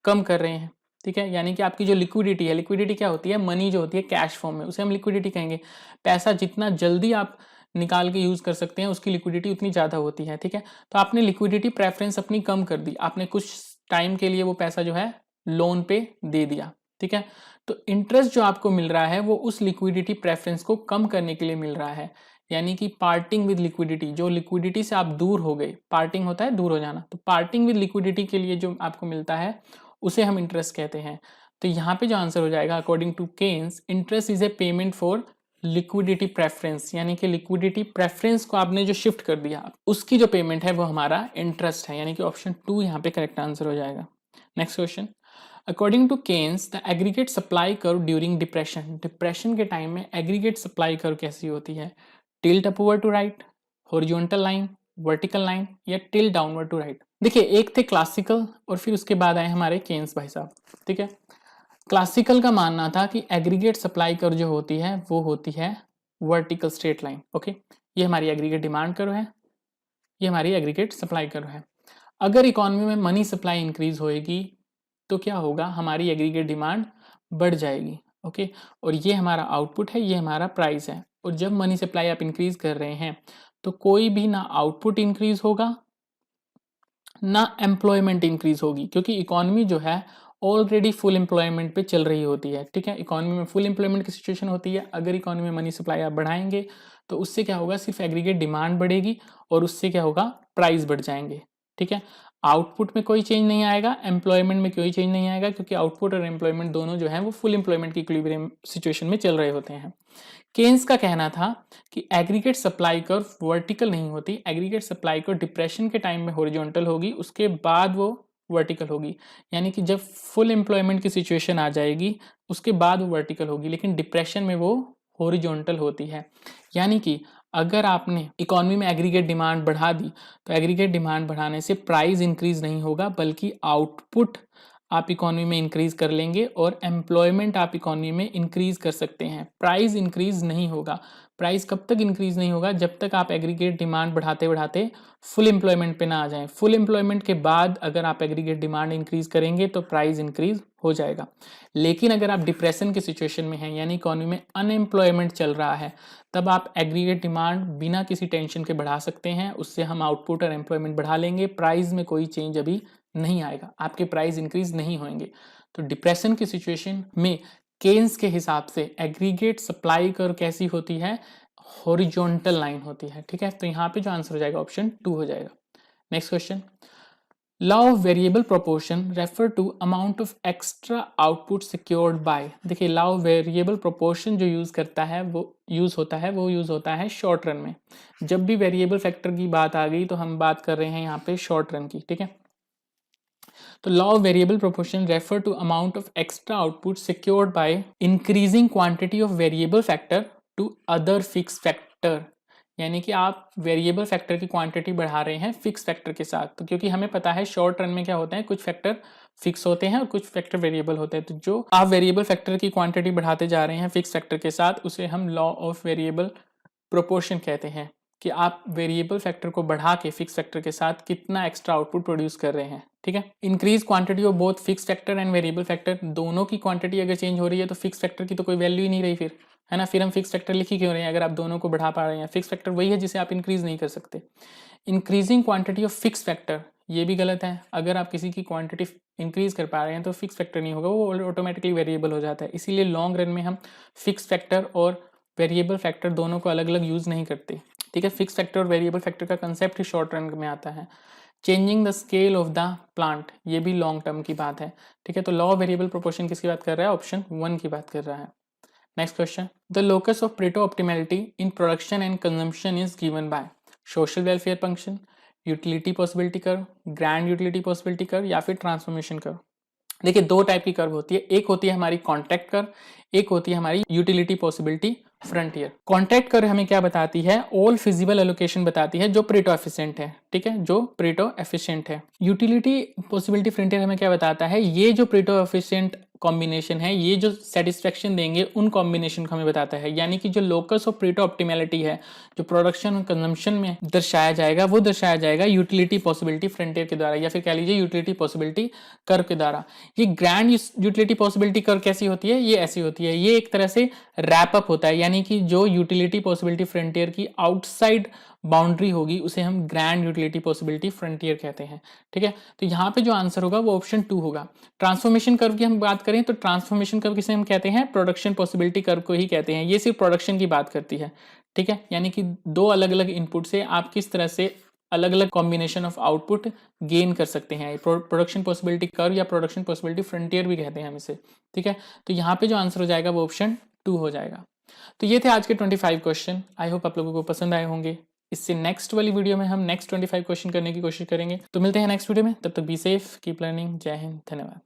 कम कर रहे हैं। ठीक है, यानी कि आपकी जो लिक्विडिटी है, लिक्विडिटी क्या होती है, मनी जो होती है कैश फॉर्म में, उसे हम लिक्विडिटी कहेंगे। पैसा जितना जल्दी आप निकाल के यूज कर सकते हैं उसकी लिक्विडिटी उतनी ज्यादा होती है। ठीक है, तो आपने लिक्विडिटी प्रेफरेंस अपनी कम कर दी, आपने कुछ टाइम के लिए वो पैसा जो है लोन पे दे दिया। ठीक है, तो इंटरेस्ट जो आपको मिल रहा है वो उस लिक्विडिटी प्रेफरेंस को कम करने के लिए मिल रहा है, यानी कि पार्टिंग विद लिक्विडिटी। जो लिक्विडिटी से आप दूर हो गए, पार्टिंग होता है दूर हो जाना, तो पार्टिंग विद लिक्विडिटी के लिए जो आपको मिलता है उसे हम इंटरेस्ट कहते हैं। तो यहाँ पे जो आंसर हो जाएगा according to Keynes, interest is a payment for liquidity preference, यानी कि लिक्विडिटी प्रेफरेंस को आपने जो शिफ्ट कर दिया उसकी जो पेमेंट है वो हमारा इंटरेस्ट है, यानी कि ऑप्शन 2 यहाँ पे करेक्ट आंसर हो जाएगा। Next question, according to Keynes the aggregate supply curve during depression. Depression के टाइम में एग्रीगेट सप्लाई कर्व कैसी होती है, tilt upward to right, horizontal line, vertical line, या टिल्ट डाउनवर्ड टू राइट। देखिए एक थे क्लासिकल और फिर उसके बाद आए हमारे केन्स भाई साहब। ठीक है, क्लासिकल का मानना था कि एग्रीगेट सप्लाई कर्व जो होती है वो होती है वर्टिकल स्ट्रेट लाइन। ओके, ये हमारी एग्रीगेट डिमांड कर्व है, ये हमारी एग्रीगेट सप्लाई कर्व है। अगर इकोनॉमी में मनी सप्लाई इंक्रीज होएगी तो क्या होगा, हमारी एग्रीगेट डिमांड बढ़ जाएगी। ओके, और ये हमारा आउटपुट है, ये हमारा प्राइस है। और जब मनी सप्लाई आप इंक्रीज कर रहे हैं तो कोई भी ना आउटपुट इंक्रीज होगा ना एम्प्लॉयमेंट इंक्रीज होगी, क्योंकि इकोनॉमी जो है ऑलरेडी फुल एम्प्लॉयमेंट पे चल रही होती है। ठीक है, इकोनॉमी में फुल एम्प्लॉयमेंट की सिचुएशन होती है। अगर इकोनॉमी में मनी सप्लाई आप बढ़ाएंगे तो उससे क्या होगा, सिर्फ एग्रीगेट डिमांड बढ़ेगी और उससे क्या होगा, प्राइस बढ़ जाएंगे। ठीक है, आउटपुट में कोई चेंज नहीं आएगा, एम्प्लॉयमेंट में कोई चेंज नहीं आएगा, क्योंकि आउटपुट और एम्प्लॉयमेंट दोनों जो है वो फुल एम्प्लॉयमेंट की इक्विलिब्रियम सिचुएशन में चल रहे होते हैं। केन्स का कहना था कि एग्रीगेट सप्लाई कर्व वर्टिकल नहीं होती, एग्रीगेट सप्लाई कर्व डिप्रेशन के टाइम में हॉरिजॉन्टल होगी, उसके बाद वो वर्टिकल होगी। यानी कि जब फुल एम्प्लॉयमेंट की सिचुएशन आ जाएगी उसके बाद वो वर्टिकल होगी, लेकिन डिप्रेशन में वो हॉरिजॉन्टल होती है। यानी कि अगर आपने इकोनॉमी में एग्रीगेट डिमांड बढ़ा दी तो एग्रीगेट डिमांड बढ़ाने से प्राइस इंक्रीज नहीं होगा, बल्कि आउटपुट आप इकोनॉमी में इंक्रीज कर लेंगे और एम्प्लॉयमेंट आप इकोनॉमी में इंक्रीज कर सकते हैं। प्राइस इंक्रीज नहीं होगा। प्राइस कब तक इंक्रीज नहीं होगा, जब तक आप एग्रीगेट डिमांड बढ़ाते बढ़ाते फुल एम्प्लॉयमेंट पे ना आ जाएं। फुल एम्प्लॉयमेंट के बाद अगर आप एग्रीगेट डिमांड इंक्रीज करेंगे तो प्राइस इंक्रीज हो जाएगा। लेकिन अगर आप डिप्रेशन की सिचुएशन में हैं, यानी इकोनॉमी में अनएम्प्लॉयमेंट चल रहा है, तब आप एग्रीगेट डिमांड बिना किसी टेंशन के बढ़ा सकते हैं। उससे हम आउटपुट और एम्प्लॉयमेंट बढ़ा लेंगे, प्राइस में कोई चेंज अभी नहीं आएगा, आपके प्राइस इंक्रीज नहीं होंगे। तो डिप्रेशन की सिचुएशन में केन्स के हिसाब से एग्रीगेट सप्लाई कर्व कैसी होती है, हॉरिजॉन्टल लाइन होती है। ठीक है, तो यहाँ पे जो आंसर हो जाएगा ऑप्शन 2 हो जाएगा। Next question, law of variable proportion refer to amount of extra output secured by. देखिए, लॉ ऑफ वेरिएबल प्रोपोर्शन जो यूज करता है वो यूज होता है शॉर्ट रन में। जब भी वेरिएबल फैक्टर की बात आ गई तो हम बात कर रहे हैं यहाँ पे शॉर्ट रन की। ठीक है, तो law of variable proportion refer to amount of extra output secured by increasing quantity of variable factor to other fix factor. यानी कि आप वेरिएबल फैक्टर की क्वांटिटी बढ़ा रहे हैं फिक्स फैक्टर के साथ। तो क्योंकि हमें पता है शॉर्ट रन में क्या होता है, कुछ फैक्टर फिक्स होते हैं और कुछ फैक्टर वेरिएबल होते हैं। तो जो आप वेरिएबल फैक्टर की क्वांटिटी बढ़ाते जा रहे हैं फिक्स फैक्टर के साथ, उसे हम लॉ ऑफ वेरिएबल प्रोपोर्शन कहते हैं, कि आप वेरिएबल फैक्टर को बढ़ा के फिक्स फैक्टर के साथ कितना एक्स्ट्रा आउटपुट प्रोड्यूस कर रहे हैं। ठीक है, increase quantity of both fix factor and variable factor, दोनों की क्वांटिटी अगर चेंज हो रही है तो फिक्स फैक्टर की तो कोई वैल्यू ही नहीं रही फिर, है ना। फिर हम फिक्स फैक्टर लिख ही क्यों रहे हैं अगर आप दोनों को बढ़ा पा रहे हैं। फिक्स फैक्टर वही है जिसे आप इंक्रीज नहीं कर सकते। Increasing quantity of fix factor, ये भी गलत है। अगर आप किसी की क्वांटिटी इंक्रीज कर पा रहे हैं तो फिक्स फैक्टर नहीं होगा, वो ऑटोमेटिकली वेरिएबल हो जाता है। इसीलिए लॉन्ग रन में हम फिक्स फैक्टर और वेरिएबल फैक्टर दोनों को अलग अलग यूज नहीं करते। ठीक है, फिक्स फैक्टर और वेरिएबल फैक्टर का कंसेप्ट ही शॉर्ट रन में आता है। Changing the scale of the plant, ये भी लॉन्ग टर्म की बात है। ठीक है, तो लॉ ऑफ वेरिएबल प्रोपोर्शन किसकी बात कर रहा है, ऑप्शन 1 की बात कर रहा है। Next question, the locus of Pareto optimality in production and consumption is given by social welfare function, utility possibility curve, grand utility possibility curve या फिर ट्रांसफॉर्मेशन कर्व। देखिए, दो टाइप की कर्व होती है, एक होती है हमारी कॉन्ट्रैक्ट कर्व, एक होती है हमारी utility possibility frontier. Contract curve हमें क्या बताती है, ऑल फिजिबल एलोकेशन बताती है जो पेरेटो एफिशिएंट है। ठीक है, जो पेरेटो एफिशिएंट है। यूटिलिटी पॉसिबिलिटी फ्रंटियर हमें क्या बताता है, ये जो पेरेटो एफिशिएंट कॉम्बिनेशन है, ये जो सेटिस्फेक्शन देंगे उन कॉम्बिनेशन को हमें बताता है। यानी कि जो लोकस ऑफ पेरेटो ऑप्टिमैलिटी है, जो प्रोडक्शन और कंजम्पशन में दर्शाया जाएगा, वो दर्शाया जाएगा यूटिलिटी पॉसिबिलिटी फ्रंटियर के द्वारा, या फिर कह लीजिए यूटिलिटी पॉसिबिलिटी कर्व के द्वारा। ये ग्रैंड यूटिलिटी पॉसिबिलिटी कर्व कैसी होती है, ये ऐसी होती है, ये एक तरह से रैप अप होता है। यानी कि जो यूटिलिटी पॉसिबिलिटी फ्रंटियर की आउटसाइड बाउंड्री होगी उसे हम ग्रैंड यूटिलिटी पॉसिबिलिटी फ्रंटियर कहते हैं। ठीक है, तो यहाँ पे जो आंसर होगा वो ऑप्शन 2 होगा। ट्रांसफॉर्मेशन कर्व की हम बात करें तो ट्रांसफॉर्मेशन कर्व किसे हम कहते हैं, प्रोडक्शन पॉसिबिलिटी कर्व को ही कहते हैं। ये सिर्फ प्रोडक्शन की बात करती है। ठीक है, यानी कि दो अलग अलग इनपुट से आप किस तरह से अलग अलग कॉम्बिनेशन ऑफ आउटपुट गेन कर सकते हैं। प्रोडक्शन पॉसिबिलिटी कर्व या प्रोडक्शन पॉसिबिलिटी फ्रंटियर भी कहते हैं हम इसे। ठीक है, तो यहाँ पे जो आंसर हो जाएगा वो ऑप्शन 2 हो जाएगा। तो ये थे आज के 25 क्वेश्चन। आई होप आप लोगों को पसंद आए होंगे। इससे नेक्स्ट वाली वीडियो में हम नेक्स्ट 25 क्वेश्चन करने की कोशिश करेंगे। तो मिलते हैं नेक्स्ट वीडियो में, तब तक बी सेफ, कीप लर्निंग। जय हिंद, धन्यवाद।